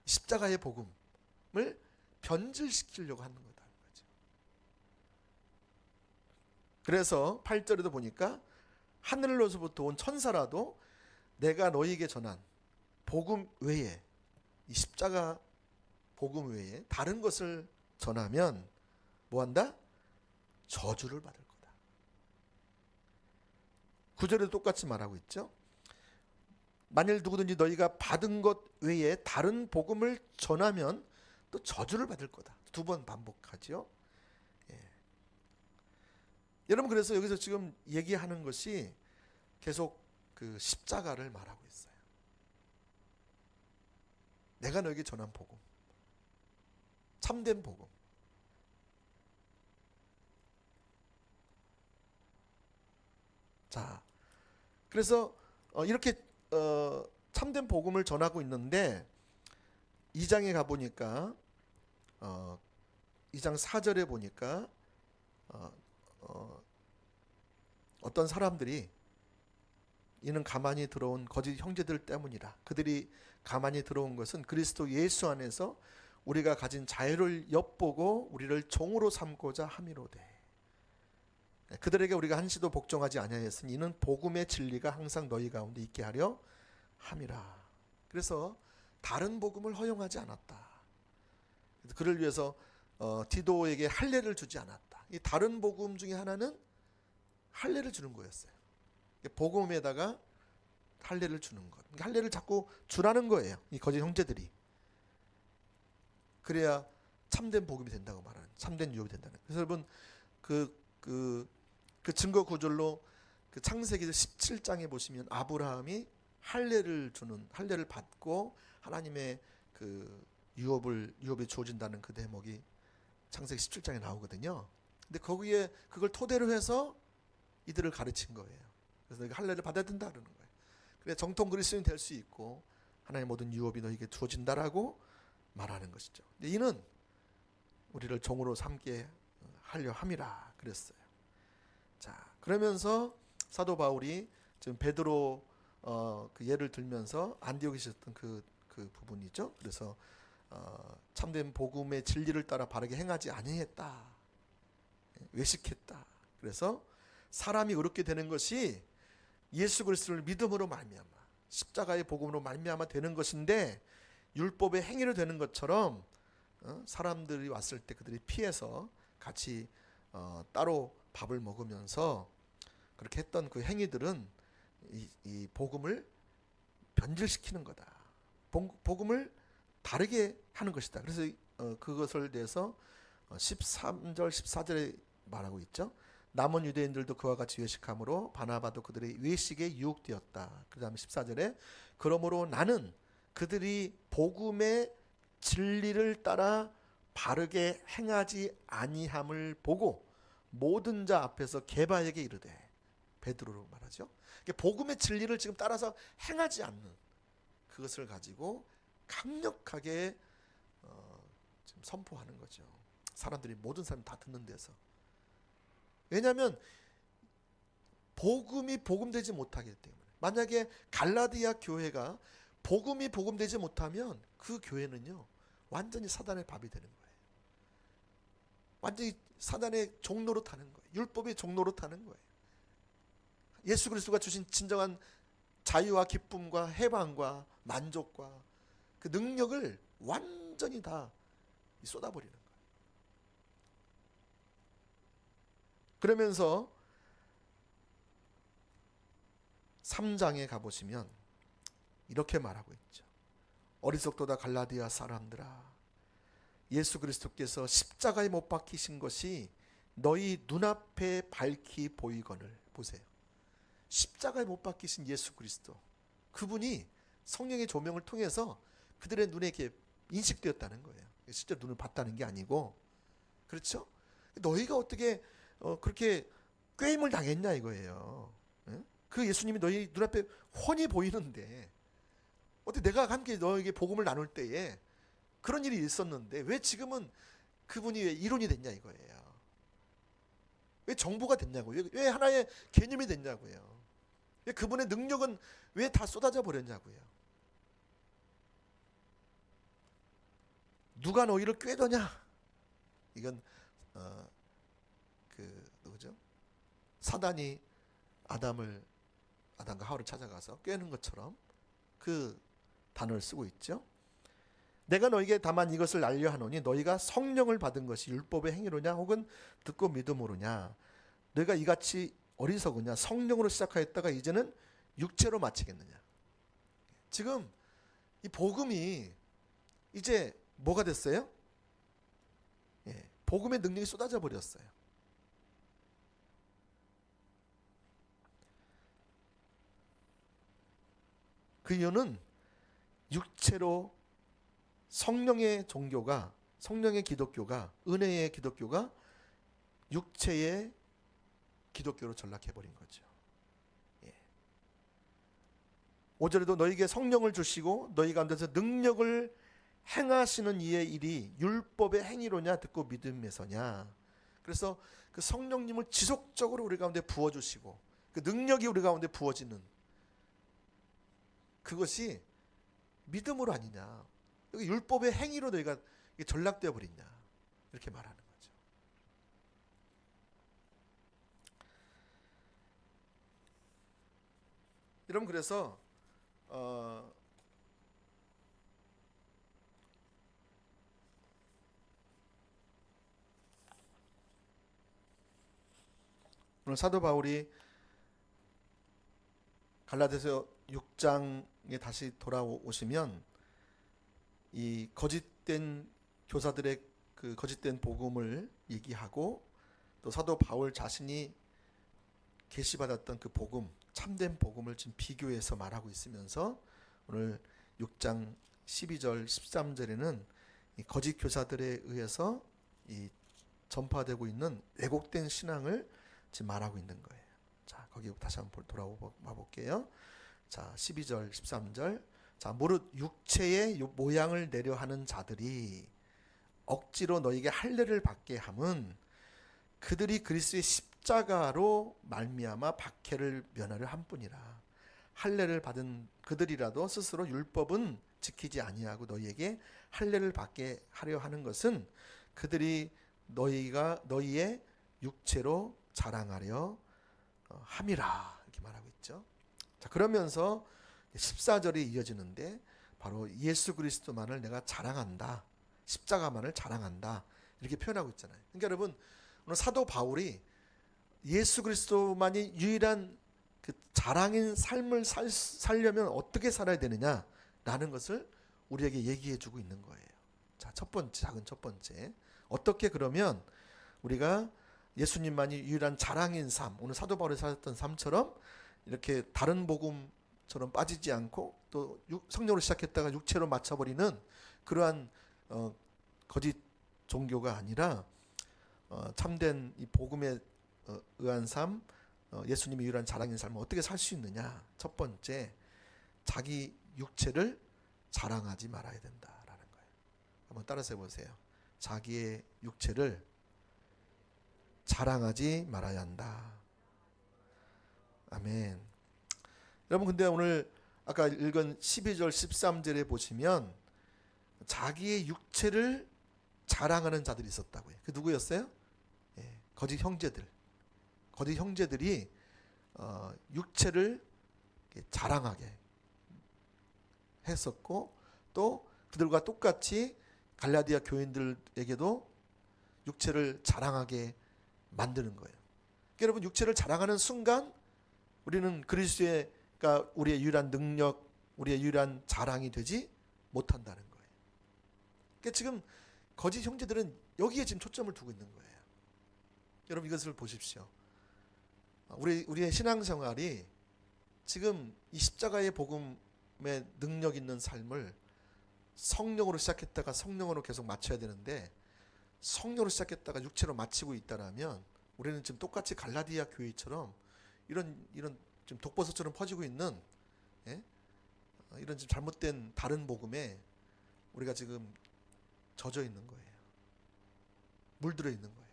십자가의 복음을 변질시키려고 하는 거다. 그래서 8절에도 보니까 하늘로서부터 온 천사라도 내가 너희에게 전한 복음 외에, 이 십자가 복음 외에 다른 것을 전하면 뭐한다? 저주를 받을 거다. 9절에도 똑같이 말하고 있죠. 만일 누구든지 너희가 받은 것 외에 다른 복음을 전하면 또 저주를 받을 거다. 2번 반복하죠. 여러분, 그래서 여기서 지금 얘기하는 것이 계속 그 십자가를 말하고 있어요. 내가 너에게 전한 복음, 참된 복음. 자, 그래서 이렇게 참된 복음을 전하고 있는데 2장에 가보니까 2장 4절에 보니까 어떤 사람들이 이는 가만히 들어온 거짓 형제들 때문이라. 그들이 가만히 들어온 것은 그리스도 예수 안에서 우리가 가진 자유를 엿보고 우리를 종으로 삼고자 함이로되. 그들에게 우리가 한시도 복종하지 아니하였으니 이는 복음의 진리가 항상 너희 가운데 있게 하려 함이라. 그래서 다른 복음을 허용하지 않았다. 그를 위해서 디도에게 할례를 주지 않았다. 이 다른 복음 중에 하나는 할례를 주는 거였어요. 복음에다가 할례를 주는 것. 할례를 자꾸 주라는 거예요. 이 거짓 형제들이. 그래야 참된 복음이 된다고 말하는, 참된 유업이 된다는. 그래서 여러분 그 증거 구절로 그 창세기 17장에 보시면 아브라함이 할례를 받고 하나님의 그 유업이 주어진다는 그 대목이 창세기 17장에 나오거든요. 근데 거기에 그걸 토대로 해서 이들을 가르친 거예요. 그래서 할례를 받아야 된다는 거예요. 그래 정통 그리스도인 될 수 있고 하나님의 모든 유업이 너에게 주어진다라고 말하는 것이죠. 근데 이는 우리를 종으로 삼게 하려 함이라 그랬어요. 자, 그러면서 사도 바울이 지금 베드로 그 예를 들면서 안디옥에 있었던 그 부분이죠. 그래서 참된 복음의 진리를 따라 바르게 행하지 아니했다, 외식했다. 그래서 사람이 의롭게 되는 것이 예수 그리스도를 믿음으로 말미암아 십자가의 복음으로 말미암아 되는 것인데 율법의 행위로 되는 것처럼 사람들이 왔을 때 그들이 피해서 같이 따로 밥을 먹으면서 그렇게 했던 그 행위들은 이 복음을 변질시키는 거다. 복음을 다르게 하는 것이다. 그래서 그것을 대해서 13절 14절에 말하고 있죠. 남은 유대인들도 그와 같이 외식함으로 바나바도 그들의 외식에 유혹되었다. 그 다음에 14절에 그러므로 나는 그들이 복음의 진리를 따라 바르게 행하지 아니함을 보고 모든 자 앞에서 게바에게 이르되, 베드로로 말하죠. 복음의 진리를 지금 따라서 행하지 않는 그것을 가지고 강력하게 지금 선포하는 거죠. 사람들이 모든 사람 다 듣는 데서. 왜냐하면 복음이 복음되지 못하기 때문에. 만약에 갈라디아 교회가 복음이 복음되지 못하면 그 교회는요 완전히 사단의 밥이 되는 거예요. 완전히 사단의 종로로 타는 거예요. 율법의 종로로 타는 거예요. 예수 그리스도가 주신 진정한 자유와 기쁨과 해방과 만족과 그 능력을 완전히 다 쏟아버리는 거예요. 그러면서 3장에 가보시면 이렇게 말하고 있죠. 어리석도다 갈라디아 사람들아, 예수 그리스도께서 십자가에 못 박히신 것이 너희 눈앞에 밝히 보이거늘. 보세요. 십자가에 못 박히신 예수 그리스도, 그분이 성령의 조명을 통해서 그들의 눈에 이렇게 인식되었다는 거예요. 실제 눈을 봤다는 게 아니고. 그렇죠? 너희가 어떻게 그렇게 꾀임을 당했냐 이거예요. 그 예수님이 너희 눈앞에 훤히 보이는데 어떻게 내가 함께 너에게 복음을 나눌 때에 그런 일이 있었는데 왜 지금은 그분이 왜 이론이 됐냐 이거예요. 왜 정보가 됐냐고요. 왜 하나의 개념이 됐냐고요. 왜 그분의 능력은 왜 다 쏟아져 버렸냐고요. 누가 너희를 꾀더냐. 이건 누구죠? 사단이 아담과 하와를 찾아가서 꾀는 것처럼 그 단어를 쓰고 있죠. 내가 너희에게 다만 이것을 알려 하노니 너희가 성령을 받은 것이 율법의 행위로냐 혹은 듣고 믿음으로냐. 너희가 이같이 어리석으냐. 성령으로 시작하였다가 이제는 육체로 마치겠느냐. 지금 이 복음이 이제 뭐가 됐어요? 복음의 능력이 쏟아져 버렸어요. 그 이유는 육체로 성령의 종교가, 성령의 기독교가, 은혜의 기독교가 육체의 기독교로 전락해버린 거죠. 5절에도 너희에게 성령을 주시고 너희 가운데서 능력을 행하시는 이의 일이 율법의 행위로냐 듣고 믿음에서냐. 그래서 그 성령님을 지속적으로 우리 가운데 부어주시고 그 능력이 우리 가운데 부어지는 그것이 믿음으로 아니냐. 여기 율법의 행위로 너희가 전락되어 버리냐. 이렇게 말하는 거죠. 여러분, 그래서 오늘 사도 바울이 갈라디아서 6장에 다시 돌아오시면 이 거짓된 교사들의 그 거짓된 복음을 얘기하고 또 사도 바울 자신이 계시받았던 그 복음, 참된 복음을 지금 비교해서 말하고 있으면서 오늘 6장 12절 13절에는 이 거짓 교사들에 의해서 이 전파되고 있는 왜곡된 신앙을 지금 말하고 있는 거예요. 자, 거기 다시 한번 돌아와 볼게요. 자, 12절 13절. 자, 무릇 육체의 모양을 내려 하는 자들이 억지로 너에게 할례를 받게 함은 그들이 그리스도의 십자가로 말미암아 박해를 면하려 함뿐이라. 할례를 받은 그들이라도 스스로 율법은 지키지 아니하고 너희에게 할례를 받게 하려 하는 것은 그들이 너희의 육체로 자랑하려 함이라. 이렇게 말하고 있죠. 자, 그러면서 14절이 이어지는데 바로 예수 그리스도만을 내가 자랑한다. 십자가만을 자랑한다. 이렇게 표현하고 있잖아요. 그러니까 여러분, 오늘 사도 바울이 예수 그리스도만이 유일한 그 자랑인 삶을 살려면 어떻게 살아야 되느냐라는 것을 우리에게 얘기해 주고 있는 거예요. 자, 첫 번째, 작은 첫 번째. 어떻게 그러면 우리가 예수님만이 유일한 자랑인 삶, 오늘 사도 바울이 살았던 삶처럼 이렇게 다른 복음처럼 빠지지 않고 또 성령으로 시작했다가 육체로 맞춰버리는 그러한 거짓 종교가 아니라 참된 이 복음에 의한 삶, 예수님이 유일한 자랑인 삶을 어떻게 살 수 있느냐. 첫 번째, 자기 육체를 자랑하지 말아야 된다라는 거예요. 한번 따라서 해보세요. 자기의 육체를 자랑하지 말아야 한다. 아멘. 여러분, 근데 오늘 아까 읽은 12절 13절에 보시면 자기의 육체를 자랑하는 자들이 있었다고요. 그 누구였어요? 거짓 형제들. 거짓 형제들이 육체를 자랑하게 했었고 또 그들과 똑같이 갈라디아 교인들에게도 육체를 자랑하게 만드는 거예요. 그러니까 여러분, 육체를 자랑하는 순간 우리는 그리스도가 우리의 유일한 능력, 우리의 유일한 자랑이 되지 못한다는 거예요. 그러니까 지금 거짓 형제들은 여기에 지금 초점을 두고 있는 거예요. 여러분, 이것을 보십시오. 우리의 신앙생활이 지금 이 십자가의 복음의 능력 있는 삶을 성령으로 시작했다가 성령으로 계속 맞춰야 되는데 성령으로 시작했다가 육체로 마치고 있다라면 우리는 지금 똑같이 갈라디아 교회처럼 이런 지금 독버섯처럼 퍼지고 있는 이런 지금 잘못된 다른 복음에 우리가 지금 젖어 있는 거예요. 물들어 있는 거예요.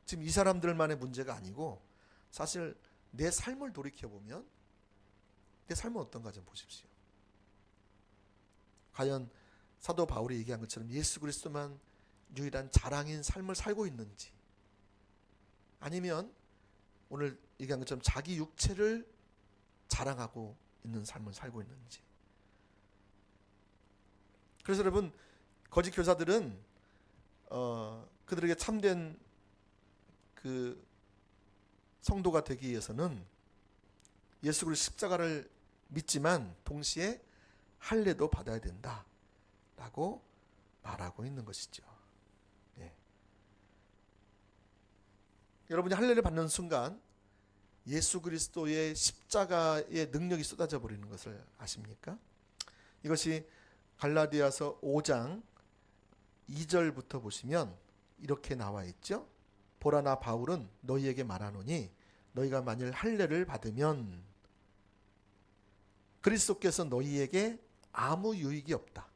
지금 이 사람들만의 문제가 아니고 사실 내 삶을 돌이켜보면 내 삶은 어떤가 좀 보십시오. 과연 사도 바울이 얘기한 것처럼 예수 그리스도만 유일한 자랑인 삶을 살고 있는지, 아니면 오늘 얘기한 것처럼 자기 육체를 자랑하고 있는 삶을 살고 있는지. 그래서 여러분, 거짓 교사들은 그들에게 참된 그 성도가 되기 위해서는 예수 그리스도 십자가를 믿지만 동시에 할례도 받아야 된다라고 말하고 있는 것이죠. 여러분이 할례를 받는 순간 예수 그리스도의 십자가의 능력이 쏟아져 버리는 것을 아십니까? 이것이 갈라디아서 5장 2절부터 보시면 이렇게 나와 있죠. 보라, 나 바울은 너희에게 말하노니 너희가 만일 할례를 받으면 그리스도께서 너희에게 아무 유익이 없다.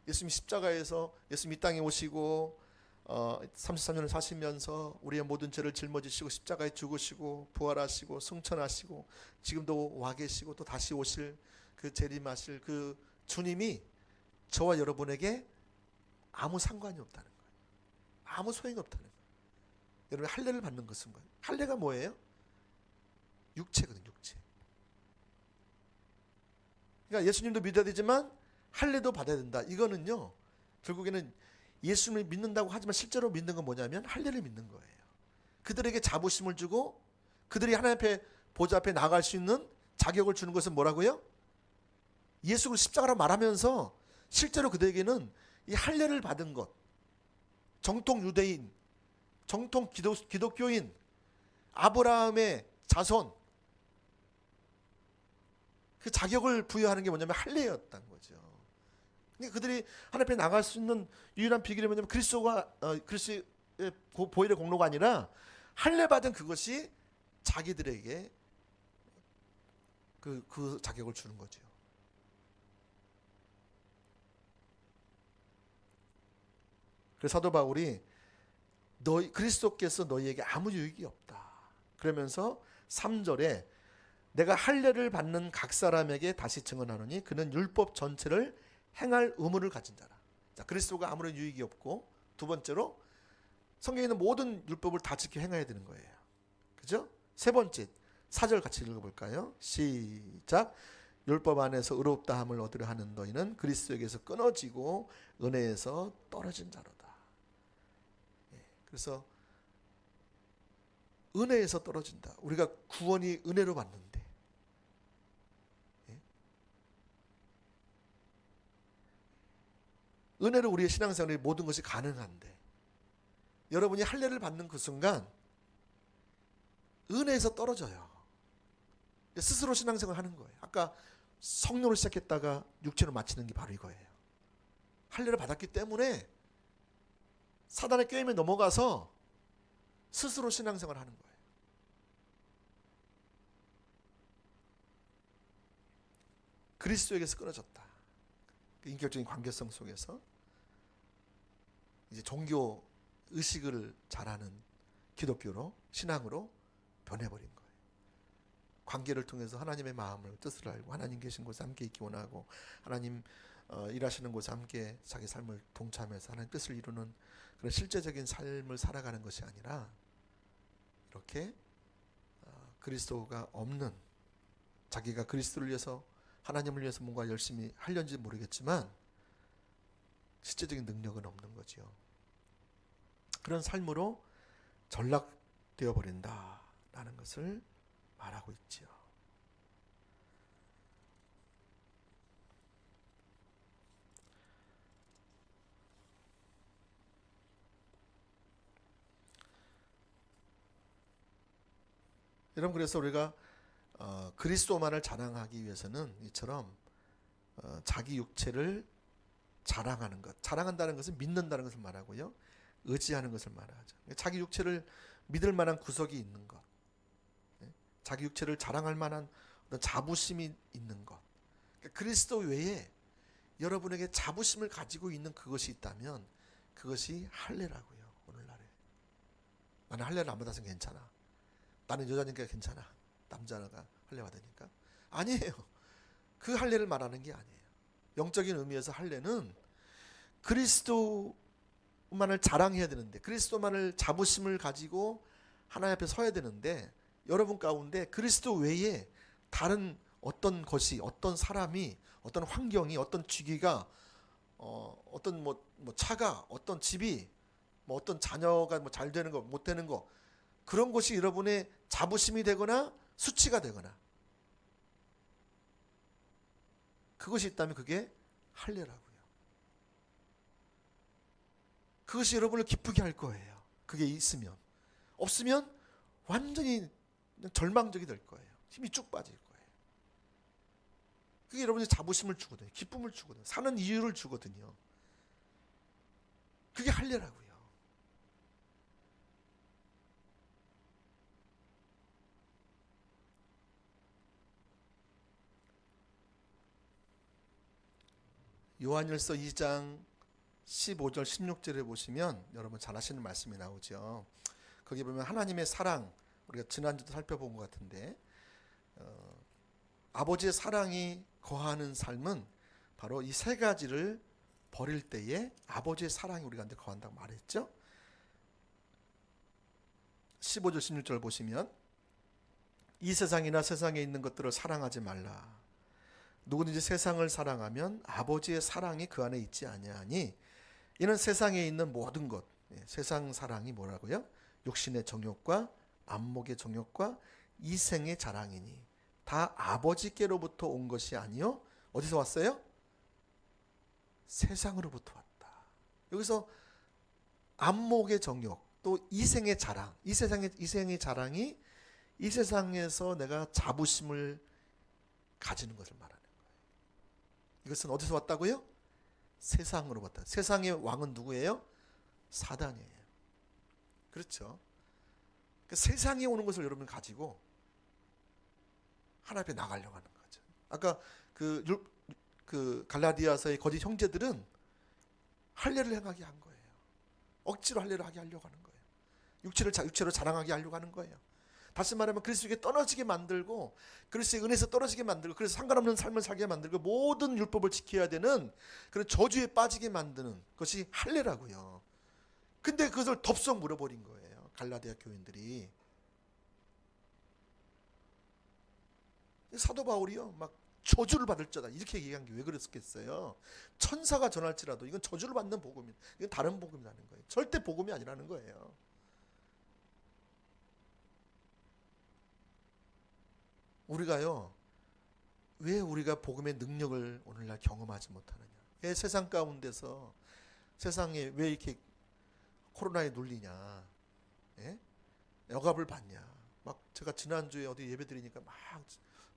예수님 십자가에서 예수님 이 땅에 오시고 33년을 사시면서 우리의 모든 죄를 짊어지시고 십자가에 죽으시고 부활하시고 승천하시고 지금도 와 계시고 또 다시 오실 그 재림하실 그 주님이 저와 여러분에게 아무 상관이 없다는 거예요. 아무 소용이 없다는 거예요. 여러분 할례를 받는 것은 뭐예요? 할례가 뭐예요? 육체거든요. 육체. 그러니까 예수님도 믿어야 되지만 할례도 받아야 된다. 이거는요, 결국에는 예수님을 믿는다고 하지만 실제로 믿는 건 뭐냐면 할례를 믿는 거예요. 그들에게 자부심을 주고 그들이 하나님 앞에 보좌 앞에 나갈 수 있는 자격을 주는 것은 뭐라고요? 예수 그리스도 십자가라 말하면서 실제로 그들에게는 이 할례를 받은 것, 정통 유대인, 정통 기독교인, 아브라함의 자손, 그 자격을 부여하는 게 뭐냐면 할례였다는 거죠. 그러니까 그들이 하나님 앞에 나갈 수 있는 유일한 비결이 뭐냐면 그리스도의 보혈의 공로가 아니라 할례 받은 그것이 자기들에게 그 자격을 주는 거죠. 그래서 사도 바울이 그리스도께서 너희에게 아무 유익이 없다. 그러면서 3절에 내가 할례를 받는 각 사람에게 다시 증언하노니 그는 율법 전체를 행할 의무를 가진 자라. 자, 그리스도가 아무런 유익이 없고, 두 번째로 성경에 있는 모든 율법을 다 지켜 행해야 되는 거예요. 그죠? 세 번째 4절 같이 읽어볼까요? 시작. 율법 안에서 의롭다 함을 얻으려 하는 너희는 그리스도에게서 끊어지고 은혜에서 떨어진 자로다. 그래서 은혜에서 떨어진다. 우리가 구원이 은혜로 받는데, 은혜로 우리의 신앙생활에 모든 것이 가능한데, 여러분이 할례를 받는 그 순간 은혜에서 떨어져요. 스스로 신앙생활 하는 거예요. 아까 성령으로 시작했다가 육체로 마치는 게 바로 이거예요. 할례를 받았기 때문에 사단의 꾀임에 넘어가서 스스로 신앙생활 하는 거예요. 그리스도에게서 끊어졌다. 그 인격적인 관계성 속에서 이제 종교 의식을 잘하는 기독교로, 신앙으로 변해버린 거예요. 관계를 통해서 하나님의 마음을, 뜻을 알고 하나님 계신 곳에 함께 있기 원하고 하나님 일하시는 곳에 함께 자기 삶을 동참해서 하나님 뜻을 이루는 그런 실제적인 삶을 살아가는 것이 아니라 이렇게 그리스도가 없는, 자기가 그리스도를 위해서, 하나님을 위해서 뭔가 열심히 하려는지 모르겠지만 실제적인 능력은 없는 거죠. 그런 삶으로 전락되어 버린다라는 것을 말하고 있지요. 여러분, 그래서 우리가 그리스도만을 자랑하기 위해서는 이처럼 자기 육체를 자랑하는 것, 자랑한다는 것은 믿는다는 것을 말하고요, 의지하는 것을 말하죠. 자기 육체를 믿을 만한 구석이 있는 것, 자기 육체를 자랑할 만한 어떤 자부심이 있는 것. 그러니까 그리스도 외에 여러분에게 자부심을 가지고 있는 그것이 있다면 그것이 할례라고요. 오늘날에 나는 할례를 안 받아서 괜찮아, 나는 여자니까 괜찮아, 남자가 할례 받으니까. 아니에요. 그 할례를 말하는 게 아니에요. 영적인 의미에서 할례는 그리스도만을 자랑해야 되는데, 그리스도만을 자부심을 가지고 하나님 앞에 서야 되는데, 여러분 가운데 그리스도 외에 다른 어떤 것이, 어떤 사람이, 어떤 환경이, 어떤 직위가, 어떤 뭐 차가, 어떤 집이, 뭐 어떤 자녀가 뭐 잘 되는 거, 못 되는 거, 그런 것이 여러분의 자부심이 되거나 수치가 되거나 그것이 있다면 그게 할례라고요. 그것이 여러분을 기쁘게 할 거예요. 그게 있으면. 없으면 완전히 그냥 절망적이 될 거예요. 힘이 쭉 빠질 거예요. 그게 여러분이 자부심을 주거든요. 기쁨을 주거든요. 사는 이유를 주거든요. 그게 할례라고요. 요한일서 2장 15절 16절에 보시면 여러분 잘 아시는 말씀이 나오죠. 거기 보면 하나님의 사랑, 우리가 지난주도 살펴본 것 같은데 아버지의 사랑이 거하는 삶은 바로 이 세 가지를 버릴 때에 아버지의 사랑이 우리 가운데 거한다고 말했죠. 15절 16절 보시면 이 세상이나 세상에 있는 것들을 사랑하지 말라. 누구든지 세상을 사랑하면 아버지의 사랑이 그 안에 있지 아니하니 이는 세상에 있는 모든 것, 세상 사랑이 뭐라고요? 육신의 정욕과 안목의 정욕과 이생의 자랑이니 다 아버지께로부터 온 것이 아니요 어디서 왔어요? 세상으로부터 왔다. 여기서 안목의 정욕 또 이생의 자랑, 이생의 자랑이 이 세상에서 내가 자부심을 가지는 것을 말하는 거예요. 이것은 어디서 왔다고요? 세상으로 왔다. 세상의 왕은 누구예요? 사단이에요. 그렇죠? 그러니까 세상에 오는 것을 여러분 가지고 하나님 앞에 나가려고 하는 거죠. 아까 그 갈라디아서의 거짓 형제들은 할례를 행하게 한 거예요. 억지로 할례를 하게 하려고 하는 거예요. 육체로 자랑하게 하려고 하는 거예요. 다시 말하면 그리스도에게 떨어지게 만들고 그리스도의 은혜에서 떨어지게 만들고 그래서 상관없는 삶을 살게 만들고 모든 율법을 지켜야 되는 그런 저주에 빠지게 만드는 것이 할례라고요. 근데 그것을 덥석 물어버린 거예요. 갈라디아 교인들이. 사도 바울이요 막 저주를 받을 자다 이렇게 얘기한 게 왜 그랬겠어요? 천사가 전할지라도 이건 저주를 받는 복음이다. 이건 다른 복음이라는 거예요. 절대 복음이 아니라는 거예요. 우리가요 왜 우리가 복음의 능력을 오늘날 경험하지 못하느냐? 왜 세상 가운데서 세상에 왜 이렇게 코로나에 눌리냐? 예? 억압을 받냐? 막 제가 지난주에 어디 예배 드리니까 막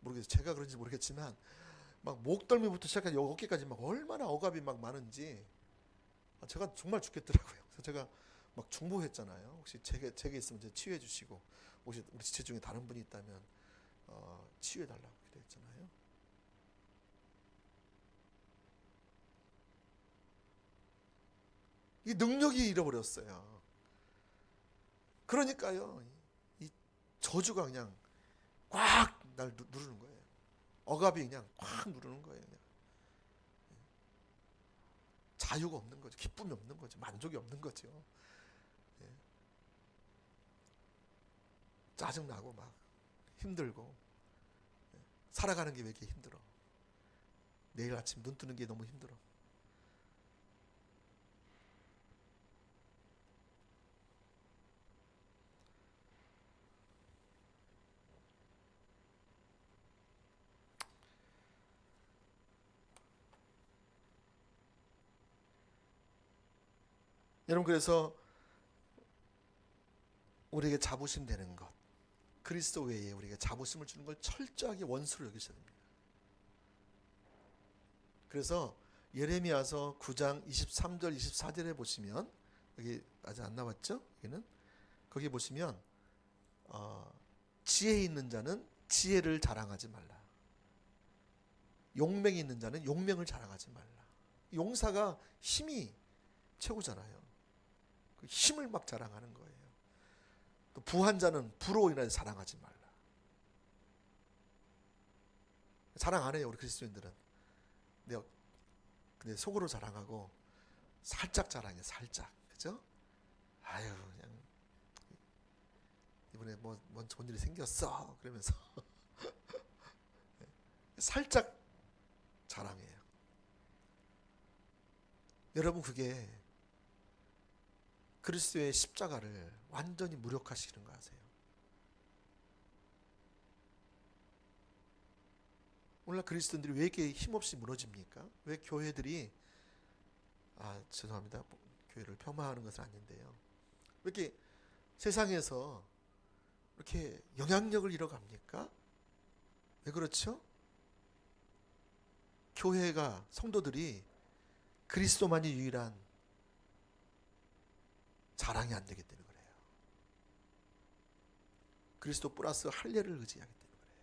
모르겠어요. 제가 그런지 모르겠지만 막 목덜미부터 시작해서 어깨까지 막 얼마나 억압이 막 많은지 제가 정말 죽겠더라고요. 그래서 제가 막 중보했잖아요. 혹시 제게 있으면 이제 치유해 주시고 혹시 우리 지체 중에 다른 분이 있다면 치유해 달라고 기도했잖아요. 이 능력이 잃어버렸어요. 그러니까요, 이 저주가 그냥 꽉 날 누르는 거예요. 억압이 그냥 꽉 누르는 거예요. 그냥. 자유가 없는 거죠. 기쁨이 없는 거죠. 만족이 없는 거죠. 짜증나고 막 힘들고 살아가는 게 왜 이렇게 힘들어? 내일 아침 눈 뜨는 게 너무 힘들어. 여러분 그래서 우리에게 자부심 되는 것 그리스도 외에 우리에게 자부심을 주는 걸 철저하게 원수로 여기셔야 됩니다. 그래서 예레미야서 9장 23절 24절에 보시면 여기 아직 안 나왔죠? 여기는 거기 보시면 지혜 있는 자는 지혜를 자랑하지 말라. 용맹이 있는 자는 용맹을 자랑하지 말라. 용사가 힘이 최고잖아요. 그 힘을 막 자랑하는 거예요. 또 부한 자는 부로 인하여 자랑하지 말라. 자랑 안 해요 우리 그리스도인들은. 근데 속으로 자랑하고 살짝 자랑해 살짝. 그죠? 아유 그냥 이번에 뭔 좋은 일이 생겼어 그러면서 살짝 자랑해요. 여러분 그게 그리스도의 십자가를 완전히 무력화시키는 거 아세요? 오늘날 그리스도인들이 왜 이렇게 힘없이 무너집니까? 왜 교회들이 죄송합니다. 교회를 폄하하는 것은 아닌데요. 왜 이렇게 세상에서 이렇게 영향력을 잃어갑니까? 왜 그렇죠? 교회가, 성도들이 그리스도만이 유일한 자랑이 안 되기 때문에 그래요. 그리스도 플러스 할례를 의지하기 때문에 그래요.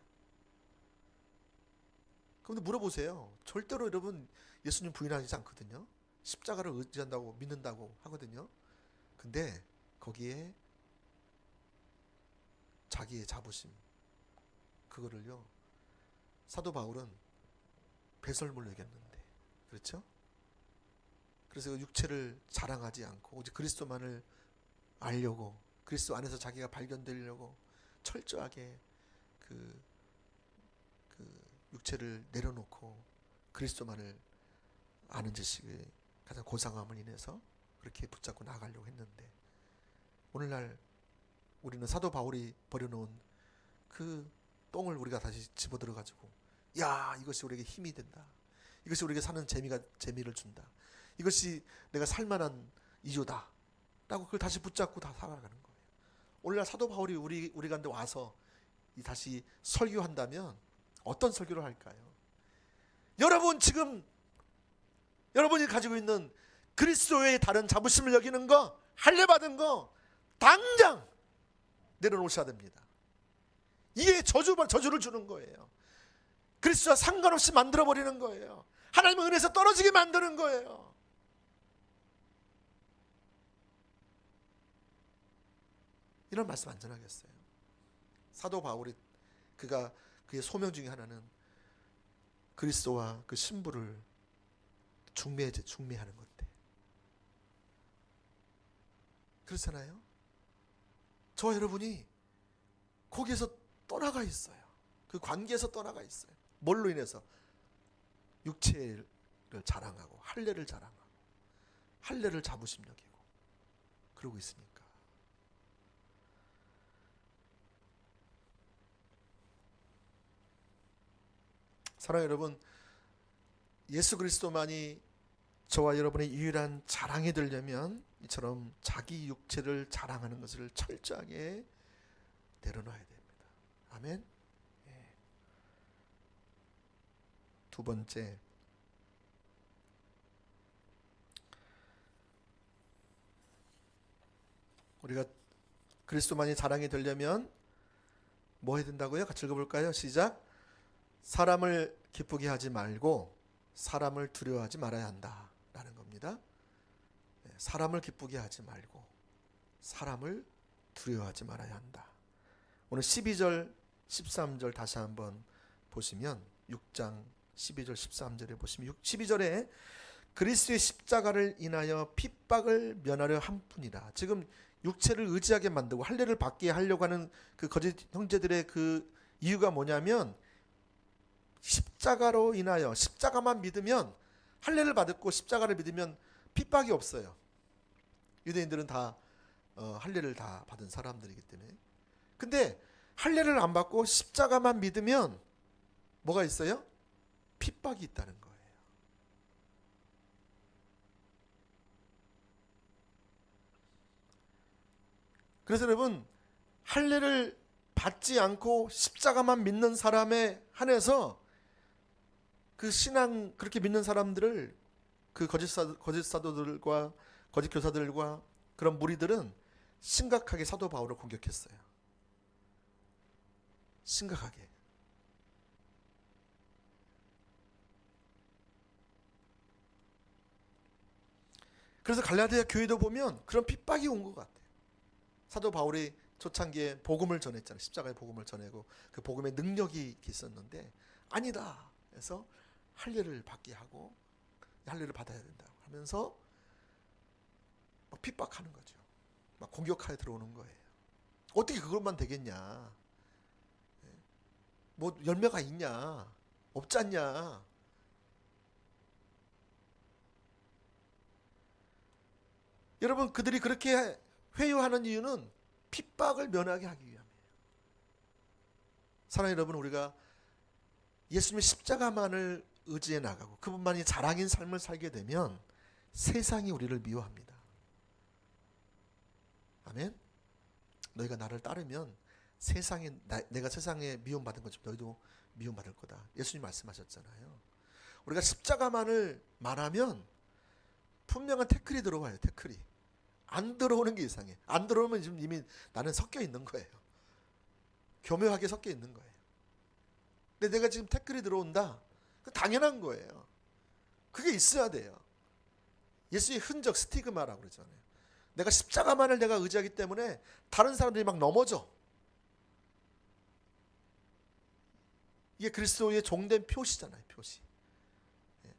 그런데 물어보세요. 절대로 여러분 예수님 부인하지 않거든요. 십자가를 의지한다고 믿는다고 하거든요. 근데 거기에 자기의 자부심, 그거를요, 사도 바울은 배설물로 여겼는데, 그렇죠? 그래서 그 육체를 자랑하지 않고 오직 그리스도만을 알려고, 그리스도 안에서 자기가 발견되려고 철저하게 그 육체를 내려놓고 그리스도만을 아는 지식의 가장 고상함을 인해서 그렇게 붙잡고 나가려고 했는데, 오늘날 우리는 사도 바울이 버려놓은 그 똥을 우리가 다시 집어들어 가지고, 야, 이것이 우리에게 힘이 된다, 이것이 우리에게 사는 재미를 준다, 이것이 내가 살만한 이유다 라고 그걸 다시 붙잡고 다 살아가는 거예요. 오늘날 사도 바울이 우리 가운데 와서 다시 설교한다면 어떤 설교를 할까요? 여러분, 지금 여러분이 가지고 있는 그리스도의 다른 자부심을 여기는 거, 할례 받은 거 당장 내려놓으셔야 됩니다. 이게 저주를 주는 거예요. 그리스도와 상관없이 만들어버리는 거예요. 하나님의 은혜에서 떨어지게 만드는 거예요. 이런 말씀 안 전하겠어요? 사도 바울이 그의 소명 중에 하나는 그리스도와 그 신부를 중매하는 건데, 그렇잖아요? 저와 여러분이 거기에서 떠나가 있어요. 그 관계에서 떠나가 있어요. 뭘로 인해서? 육체를 자랑하고 할례를 자랑하고 할례를 자부심 여기고 그러고 있으니까. 사랑하는 여러분, 예수 그리스도만이 저와 여러분의 유일한 자랑이 되려면 이처럼 자기 육체를 자랑하는 것을 철저하게 내려놔야 됩니다. 아멘. 예. 두 번째, 우리가 그리스도만이 자랑이 되려면 뭐 해야 된다고요? 같이 읽어볼까요? 시작. 사람을 기쁘게 하지 말고 사람을 두려워하지 말아야 한다 라는 겁니다. 사람을 기쁘게 하지 말고 사람을 두려워하지 말아야 한다. 오늘 12절 13절 다시 한번 보시면, 6장 12절 13절에 보시면 12절에 그리스도의 십자가를 인하여 핍박을 면하려 함뿐이라. 지금 육체를 의지하게 만들고 할례를 받게 하려고 하는 그 거짓 형제들의 그 이유가 뭐냐면, 십자가로 인하여, 십자가만 믿으면, 할례를 받았고 십자가를 믿으면 핍박이 없어요. 유대인들은 다 할례를 다 받은 사람들이기 때문에. 근데 할례를 안 받고 십자가만 믿으면 뭐가 있어요? 핍박이 있다는 거예요. 그래서 여러분, 할례를 받지 않고 십자가만 믿는 사람에 한해서 그 신앙, 그렇게 믿는 사람들을 그 거짓 사도들과 거짓 교사들과 그런 무리들은 심각하게 사도 바울을 공격했어요. 심각하게. 그래서 갈라디아 교회도 보면 그런 핍박이 온 것 같아요. 사도 바울이 초창기에 복음을 전했잖아요. 십자가의 복음을 전하고 그 복음의 능력이 있었는데, 아니다 해서 할례를 받게 하고 할례를 받아야 된다고 하면서 막 핍박하는 거죠. 막 공격하여 들어오는 거예요. 어떻게 그것만 되겠냐? 뭐 열매가 있냐? 없지 않냐? 여러분, 그들이 그렇게 회유하는 이유는 핍박을 면하게 하기 위함이에요. 사랑하는 여러분, 우리가 예수님의 십자가만을 의지해 나가고 그분만이 자랑인 삶을 살게 되면 세상이 우리를 미워합니다. 아멘. 너희가 나를 따르면 내가 세상에 미움받은 것처럼 너희도 미움받을 거다. 예수님 말씀하셨잖아요. 우리가 십자가만을 말하면 분명한 태클이 들어와요. 태클이. 안 들어오는 게 이상해. 안 들어오면 지금 이미 나는 섞여 있는 거예요. 교묘하게 섞여 있는 거예요. 근데 내가 지금 태클이 들어온다. 당연한 거예요. 그게 있어야 돼요. 예수의 흔적, 스티그마라고 그러잖아요. 내가 십자가만을 내가 의지하기 때문에 다른 사람들이 막 넘어져. 이게 그리스도의 종된 표시잖아요. 표시. 예.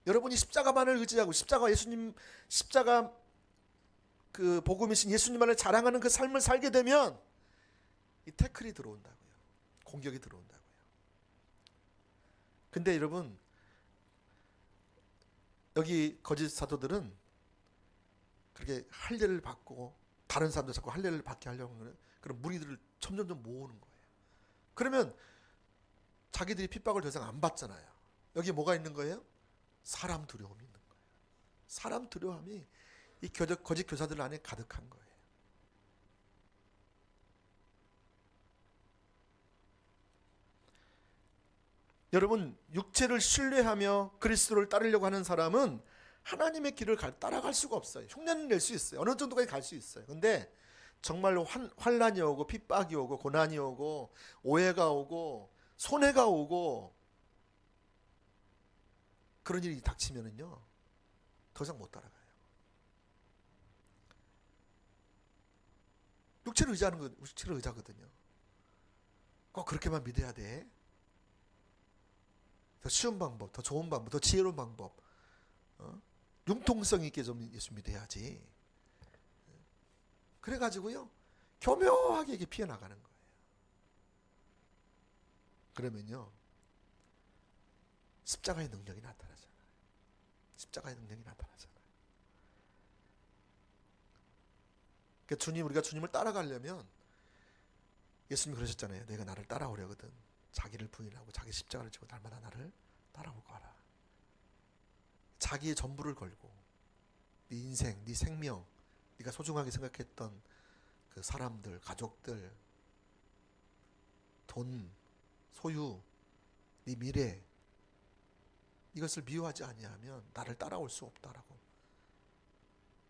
여러분이 십자가만을 의지하고 예수님 십자가 그 복음이신 예수님만을 자랑하는 그 삶을 살게 되면 이 태클이 들어온다고요. 공격이 들어온다고요. 근데 여러분, 여기 거짓 사도들은 그렇게 할례를 받고 다른 사람들 자꾸 할례를 받게 하려고 하는 그런 무리들을 점점점 모으는 거예요. 그러면 자기들이 핍박을 더 이상 안 받잖아요. 여기 뭐가 있는 거예요? 사람 두려움이 있는 거예요. 사람 두려움이 이 거짓 교사들 안에 가득한 거예요. 여러분, 육체를 신뢰하며 그리스도를 따르려고 하는 사람은 하나님의 길을 따라갈 수가 없어요. 흉내는 낼 수 있어요. 어느 정도까지 갈 수 있어요. 근데 정말로 환란이 오고 핍박이 오고 고난이 오고 오해가 오고 손해가 오고 그런 일이 닥치면은요, 더 이상 못 따라가요. 육체를 의지하거든요. 꼭 그렇게만 믿어야 돼. 더 쉬운 방법, 더 좋은 방법, 더 지혜로운 방법, 융통성 있게 좀 예수 믿어야지. 그래가지고요, 교묘하게 이게 피해 나가는 거예요. 그러면요, 십자가의 능력이 나타나잖아요. 십자가의 능력이 나타나잖아요. 그러니까 우리가 주님을 따라가려면 예수님이 그러셨잖아요. 너희가 나를 따라오려거든 자기를 부인하고 자기 십자가를 지고 날마다 나를 따라오고 하라. 자기의 전부를 걸고 네 인생, 네 생명, 네가 소중하게 생각했던 그 사람들, 가족들, 돈, 소유, 네 미래, 이것을 미워하지 아니하면 나를 따라올 수 없다라고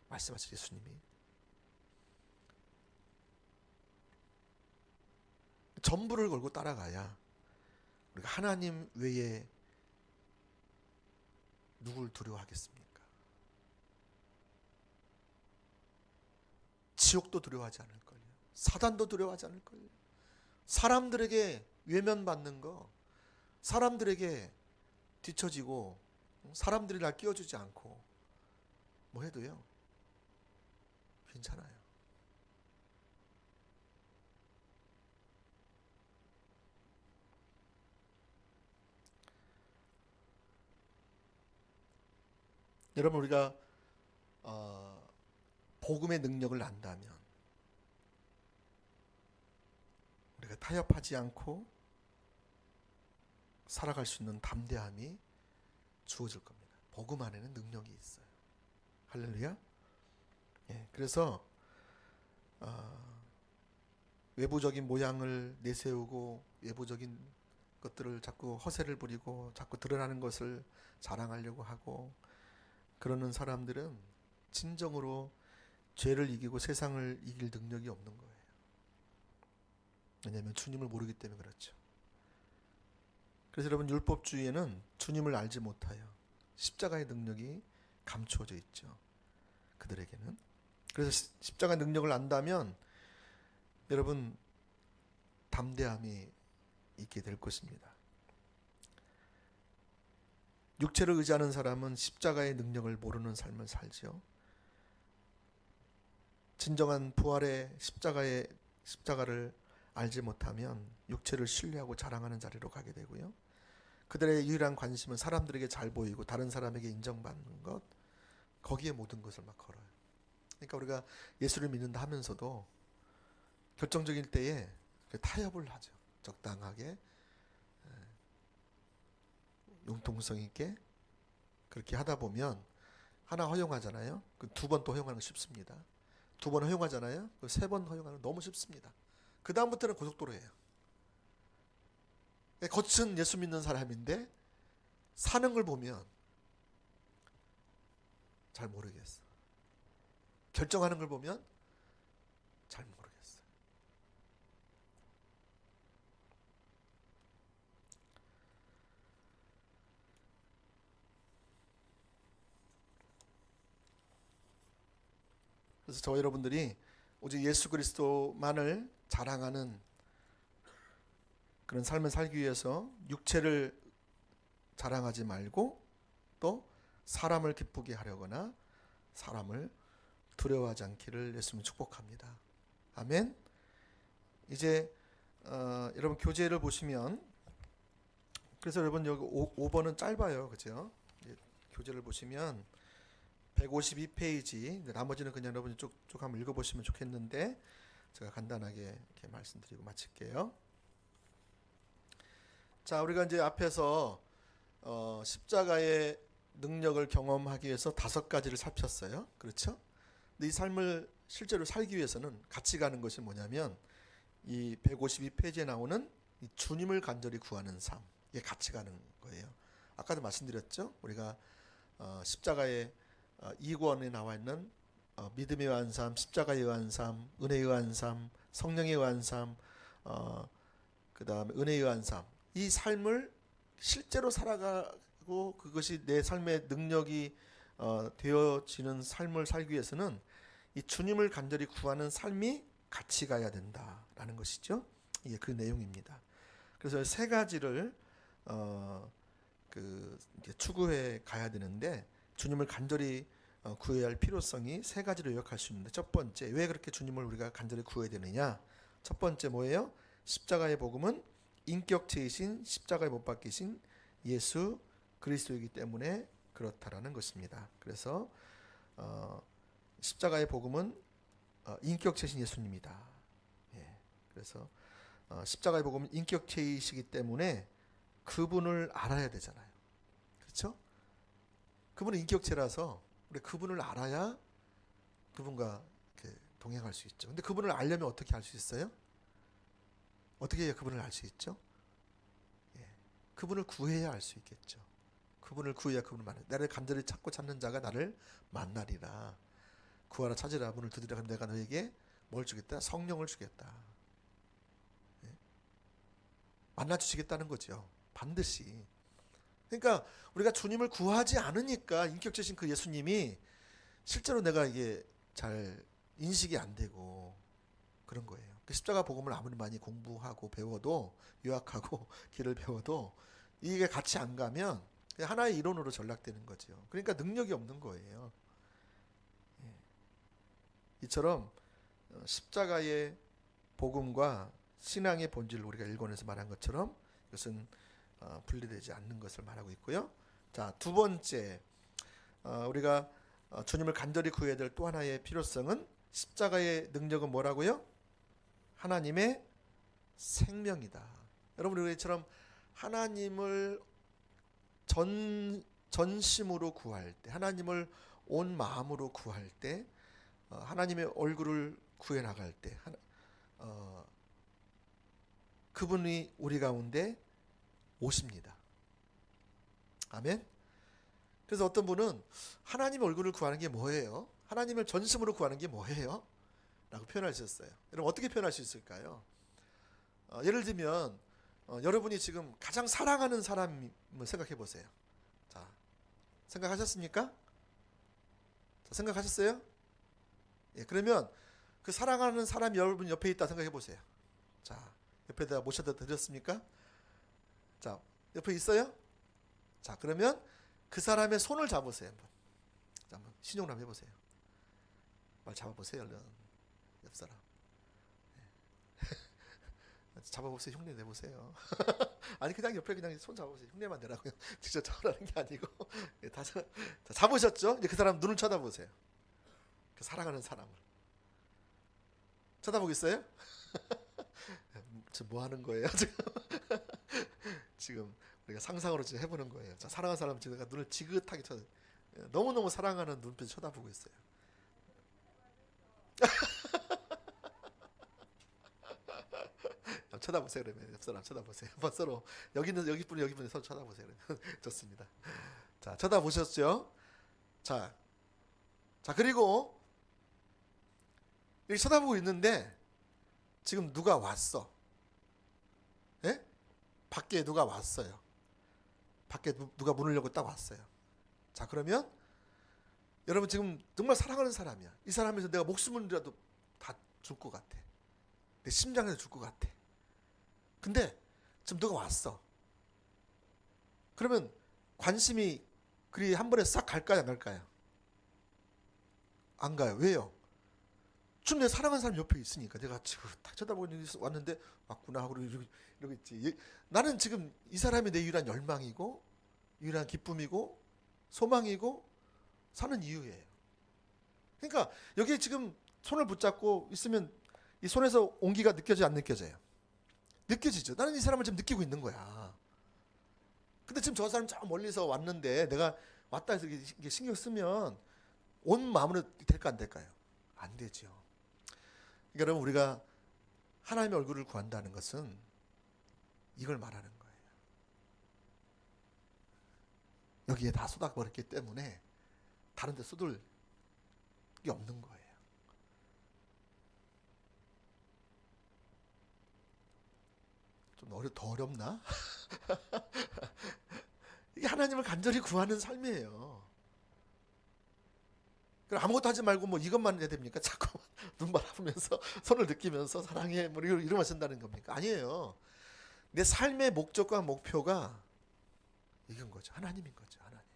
말씀하신 예수님이. 전부를 걸고 따라가야 우리가 하나님 외에 누굴 두려워하겠습니까? 지옥도 두려워하지 않을걸요. 사단도 두려워하지 않을걸요. 사람들에게 외면받는 거, 사람들에게 뒤처지고 사람들이 날 끼워주지 않고 뭐 해도요, 괜찮아요. 여러분, 우리가 복음의 능력을 안다면 우리가 타협하지 않고 살아갈 수 있는 담대함이 주어질 겁니다. 복음 안에는 능력이 있어요. 할렐루야. 예, 그래서 외부적인 모양을 내세우고 외부적인 것들을 자꾸 허세를 부리고 자꾸 드러나는 것을 자랑하려고 하고 그러는 사람들은 진정으로 죄를 이기고 세상을 이길 능력이 없는 거예요. 왜냐하면 주님을 모르기 때문에 그렇죠. 그래서 여러분, 율법주의에는 주님을 알지 못하여 십자가의 능력이 감추어져 있죠. 그들에게는. 그래서 십자가의 능력을 안다면 여러분, 담대함이 있게 될 것입니다. 육체를 의지하는 사람은 십자가의 능력을 모르는 삶을 살죠. 진정한 부활의 십자가를 알지 못하면 육체를 신뢰하고 자랑하는 자리로 가게 되고요. 그들의 유일한 관심은 사람들에게 잘 보이고 다른 사람에게 인정받는 것, 거기에 모든 것을 막 걸어요. 그러니까 우리가 예수를 믿는다 하면서도 결정적일 때에 타협을 하죠. 적당하게, 융통성 있게 그렇게 하다 보면 하나 허용하잖아요. 그 두 번 또 허용하는 거 쉽습니다. 두 번 허용하잖아요. 그 세 번 허용하는 거 너무 쉽습니다. 그 다음부터는 고속도로예요. 겉은 예수 믿는 사람인데 사는 걸 보면 잘 모르겠어. 결정하는 걸 보면 잘 모르겠어. 그래서 저와 여러분들이 오직 예수 그리스도만을 자랑하는 그런 삶을 살기 위해서 육체를 자랑하지 말고 또 사람을 기쁘게 하려거나 사람을 두려워하지 않기를 예수님 축복합니다. 아멘. 이제 여러분 교재를 보시면, 그래서 여러분 여기 5번은 짧아요, 그죠? 교재를 보시면 152페이지, 나머지는 그냥 여러분이 쭉 한번 읽어보시면 좋겠는데 제가 간단하게 이렇게 말씀드리고 마칠게요. 자, 우리가 이제 앞에서 십자가의 능력을 경험하기 위해서 5가지를 살폈어요. 그렇죠? 근데 이 삶을 실제로 살기 위해서는 같이 가는 것이 뭐냐면 이 152페이지에 나오는 이 주님을 간절히 구하는 삶, 이게 같이 가는 거예요. 아까도 말씀드렸죠? 우리가 십자가의 2권에 나와 있는 믿음에 의한 삶, 십자가에 의한 삶, 은혜에 의한 삶, 성령에 의한 삶, 그 다음에 은혜에 의한 삶, 이 삶을 실제로 살아가고 그것이 내 삶의 능력이 되어지는 삶을 살기 위해서는 이 주님을 간절히 구하는 삶이 같이 가야 된다라는 것이죠. 이게 그 내용입니다. 그래서 3가지를 추구해 가야 되는데, 주님을 간절히 구해야 할 필요성이 3가지로 요약할 수 있는데, 첫 번째, 왜 그렇게 주님을 우리가 간절히 구해야 되느냐? 첫 번째 뭐예요? 십자가의 복음은 인격체이신 십자가에 못 박히신 예수 그리스도이기 때문에 그렇다라는 것입니다. 그래서 십자가의 복음은 인격체이신 예수님이다. 예, 그래서 십자가의 복음은 인격체이시기 때문에 그분을 알아야 되잖아요. 그렇죠? 그분은 인격체라서 우리 그분을 알아야 그분과 이렇게 동행할 수 있죠. 근데 그분을 알려면 어떻게 알 수 있어요? 어떻게 해야 그분을 알 수 있죠? 예, 그분을 구해야 알 수 있겠죠. 그분을 구해야 그분을 만나. 나를 간절히 찾고 찾는 자가 나를 만나리라. 구하라 찾으라 문을 두드리라. 그럼 내가 너에게 뭘 주겠다? 성령을 주겠다. 예? 만나 주시겠다는 거죠. 반드시. 그러니까 우리가 주님을 구하지 않으니까 인격체신 그 예수님이 실제로 내가 이게 잘 인식이 안 되고 그런 거예요. 십자가 복음을 아무리 많이 공부하고 배워도, 유학하고 길을 배워도 이게 같이 안 가면 그냥 하나의 이론으로 전락되는 거죠. 그러니까 능력이 없는 거예요. 이처럼 십자가의 복음과 신앙의 본질을 우리가 1권에서 말한 것처럼 이것은 분리되지 않는 것을 말하고 있고요. 자, 두 번째, 우리가 주님을 간절히 구해야 될 또 하나의 필요성은, 십자가의 능력은 뭐라고요? 하나님의 생명이다. 여러분, 우리처럼 하나님을 전심으로 구할 때, 하나님을 온 마음으로 구할 때, 하나님의 얼굴을 구해 나갈 때, 그분이 우리 가운데 오십니다. 아멘. 그래서 어떤 분은 하나님의 얼굴을 구하는 게 뭐예요? 하나님을 전심으로 구하는 게 뭐예요? 라고 표현하셨어요. 여러분, 어떻게 표현할 수 있을까요? 예를 들면 여러분이 지금 가장 사랑하는 사람을 생각해 보세요. 자, 생각하셨습니까? 자, 생각하셨어요? 예, 그러면 그 사랑하는 사람이 여러분 옆에 있다 생각해 보세요. 자, 옆에다 모셔다 드렸습니까? 자, 옆에 있어요? 자, 그러면 그 사람의 손을 잡으세요. 자, 한번 신용을 한번 해보세요. 말 잡아보세요, 얼른. 옆 사람. 네. 잡아보세요. 흉내 내보세요. 아니, 그냥 옆에 그냥 손 잡아보세요. 흉내만 내라고요. 직접 잡으라는 게 아니고. 네, 다 잡으셨죠? 이제 그 사람 눈을 쳐다보세요. 그 사랑하는 사람을. 쳐다보겠어요? 지금 뭐 하는 거예요? 지금 우리가 상상으로 지금 해보는 거예요. 자, 사랑하는 사람 지금 눈을 지긋하게 너무너무 사랑하는 눈빛을 쳐다보고 있어요. 쳐다보세요. 그러면 옆 사람 쳐다보세요. 한번 서로 여기 분이 서로 쳐다보세요. 그러면 좋습니다. 자, 쳐다보셨죠? 자, 그리고 이렇게 쳐다보고 있는데 지금 누가 왔어? 예? 밖에 누가 왔어요. 밖에 누가 문을 열고 딱 왔어요. 자, 그러면 여러분 지금 정말 사랑하는 사람이야. 이 사람에서 내가 목숨을이라도 다 줄 것 같아. 내 심장에서 줄 것 같아. 근데 지금 누가 왔어. 그러면 관심이 그리 한 번에 싹 갈까요, 안 갈까요? 안 가요. 왜요? 지금 내 사랑하는 사람 옆에 있으니까 내가 지금 딱 쳐다보고 왔는데 왔구나 하고 이러고 있지. 나는 지금 이 사람이 내 유일한 열망이고 유일한 기쁨이고 소망이고 사는 이유예요. 그러니까 여기에 지금 손을 붙잡고 있으면 이 손에서 온기가 느껴져요, 안 느껴져요? 느껴지죠. 나는 이 사람을 지금 느끼고 있는 거야. 근데 지금 저 사람 저 멀리서 왔는데 내가 왔다 해서 이게 신경 쓰면 온 마음으로 될까 안 될까요? 안 되죠. 그러니까 여러분 우리가 하나님의 얼굴을 구한다는 것은 이걸 말하는 거예요. 여기에 다 쏟아버렸기 때문에 다른 데 쏟을 게 없는 거예요. 좀 더 어렵나? 이게 하나님을 간절히 구하는 삶이에요. 그럼 아무것도 하지 말고 뭐 이것만 해야 됩니까? 자꾸 눈 바라보면서 손을 느끼면서 사랑해 뭐 이러면 쓴다는 겁니까? 아니에요. 내 삶의 목적과 목표가 이건 거죠. 하나님인 거죠. 하나님.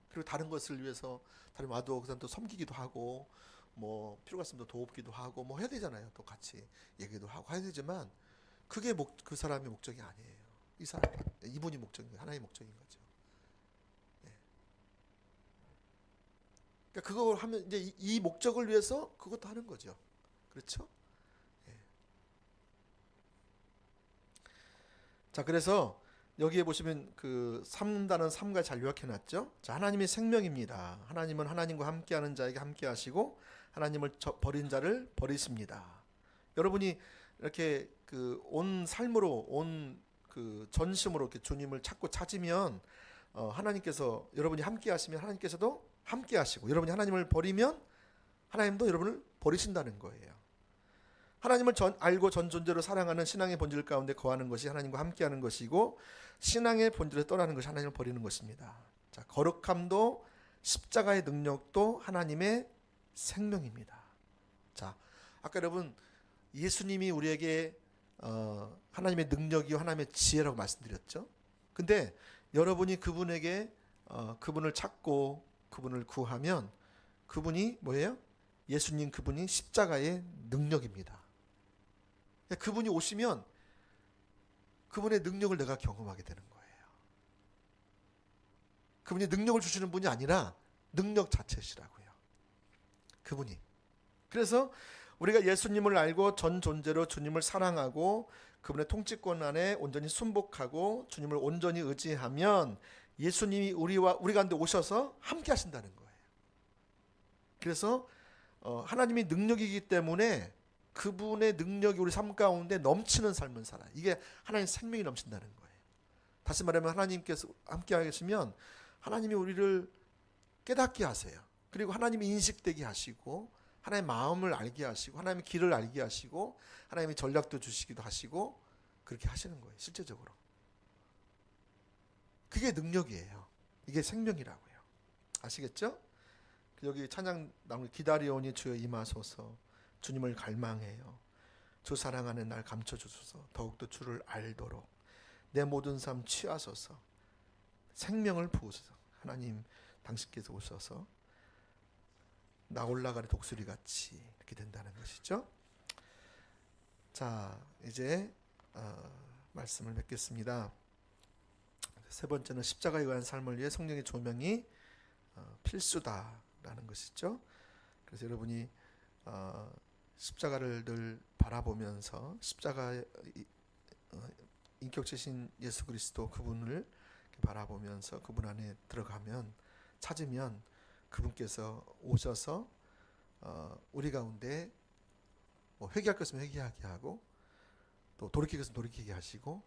그리고 다른 것을 위해서 다른 와도 그 사람 또 섬기기도 하고 뭐 필요가 있으면 도돕기도 하고 뭐 해야 되잖아요. 또 같이 얘기도 하고 해야 되지만 그게 그 사람의 목적이 아니에요. 이 사람 이분이 목적인 거예요. 하나의 목적인 거죠. 네. 그러니까 그걸 하면 이제 이 목적을 위해서 그것도 하는 거죠. 그렇죠? 네. 자, 그래서 여기에 보시면 그 삼다는 3가 잘 요약해놨죠. 자, 하나님이 생명입니다. 하나님은 하나님과 함께하는 자에게 함께하시고 하나님을 버린 자를 버리십니다. 여러분이 이렇게 그 온 삶으로 온 그 전심으로 이렇게 주님을 찾으면 하나님께서 여러분이 함께하시면 하나님께서도 함께하시고 여러분이 하나님을 버리면 하나님도 여러분을 버리신다는 거예요. 하나님을 알고 전 존재로 사랑하는 신앙의 본질 가운데 거하는 것이 하나님과 함께하는 것이고 신앙의 본질을 떠나는 것이 하나님을 버리는 것입니다. 자, 거룩함도 십자가의 능력도 하나님의 생명입니다. 자, 아까 여러분 예수님이 우리에게 하나님의 능력이요 하나님의 지혜라고 말씀드렸죠. 근데 여러분이 그분에게 그분을 찾고 그분을 구하면 그분이 뭐예요? 예수님 그분이 십자가의 능력입니다. 그분이 오시면 그분의 능력을 내가 경험하게 되는 거예요. 그분이 능력을 주시는 분이 아니라 능력 자체시라고요. 그분이. 그래서 우리가 예수님을 알고 전 존재로 주님을 사랑하고 그분의 통치권 안에 온전히 순복하고 주님을 온전히 의지하면 예수님이 우리 가운데 오셔서 함께 하신다는 거예요. 그래서 하나님이 능력이기 때문에 그분의 능력이 우리 삶 가운데 넘치는 삶을 살아요. 이게 하나님의 생명이 넘친다는 거예요. 다시 말하면 하나님께서 함께 하시면 하나님이 우리를 깨닫게 하세요. 그리고 하나님이 인식되게 하시고 하나님의 마음을 알게 하시고 하나님의 길을 알게 하시고 하나님의 전략도 주시기도 하시고 그렇게 하시는 거예요. 실제적으로. 그게 능력이에요. 이게 생명이라고요. 아시겠죠? 여기 찬양 나오는 기다리오니 주여 임하소서 주님을 갈망해요. 주 사랑하는 날 감춰주소서 더욱더 주를 알도록 내 모든 삶 취하소서 생명을 부으소서 하나님 당신께서 오셔서 나 올라가는 독수리 같이 이렇게 된다는 것이죠. 자, 이제 말씀을 맺겠습니다. 세 번째는 십자가에 의한 삶을 위해 성령의 조명이 필수다라는 것이죠. 그래서 여러분이 십자가를 늘 바라보면서 십자가의 인격체신 예수 그리스도 그분을 바라보면서 그분 안에 들어가면 찾으면 그분께서 오셔서 우리 가운데 뭐 회개할 것이면 회개하게 하고 또 돌이킬 것은 돌이키게 하시고,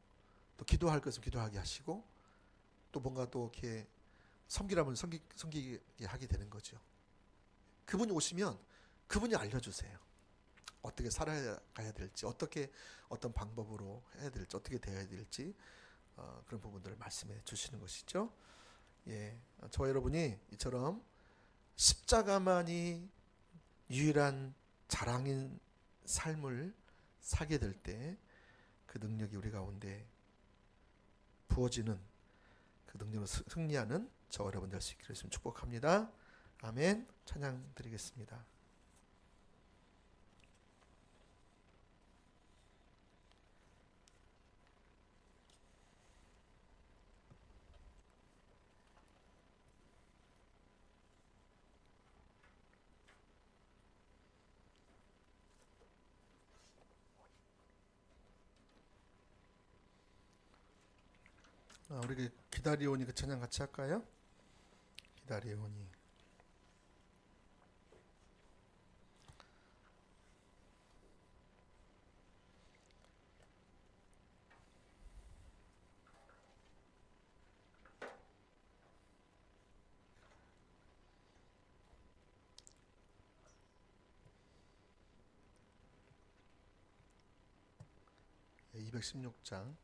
또 기도할 것은 기도하게 하시고, 또 뭔가 또 이렇게 섬기라면 섬기게 하게 되는 거죠. 그분이 오시면 그분이 알려주세요. 어떻게 살아가야 될지, 어떻게 어떤 방법으로 해야 될지, 어떻게 되어야 될지, 그런 부분들을 말씀해 주시는 것이죠. 예, 저와 여러분이 이처럼 십자가만이 유일한 자랑인 삶을 살게 될 때 그 능력이 우리 가운데 부어지는, 그 능력으로 승리하는 저와 여러분 될 수 있기를 축복합니다. 아멘. 찬양 드리겠습니다. 우리 기다리오니 그 찬양 같이 할까요? 기다리오니. 예, 216장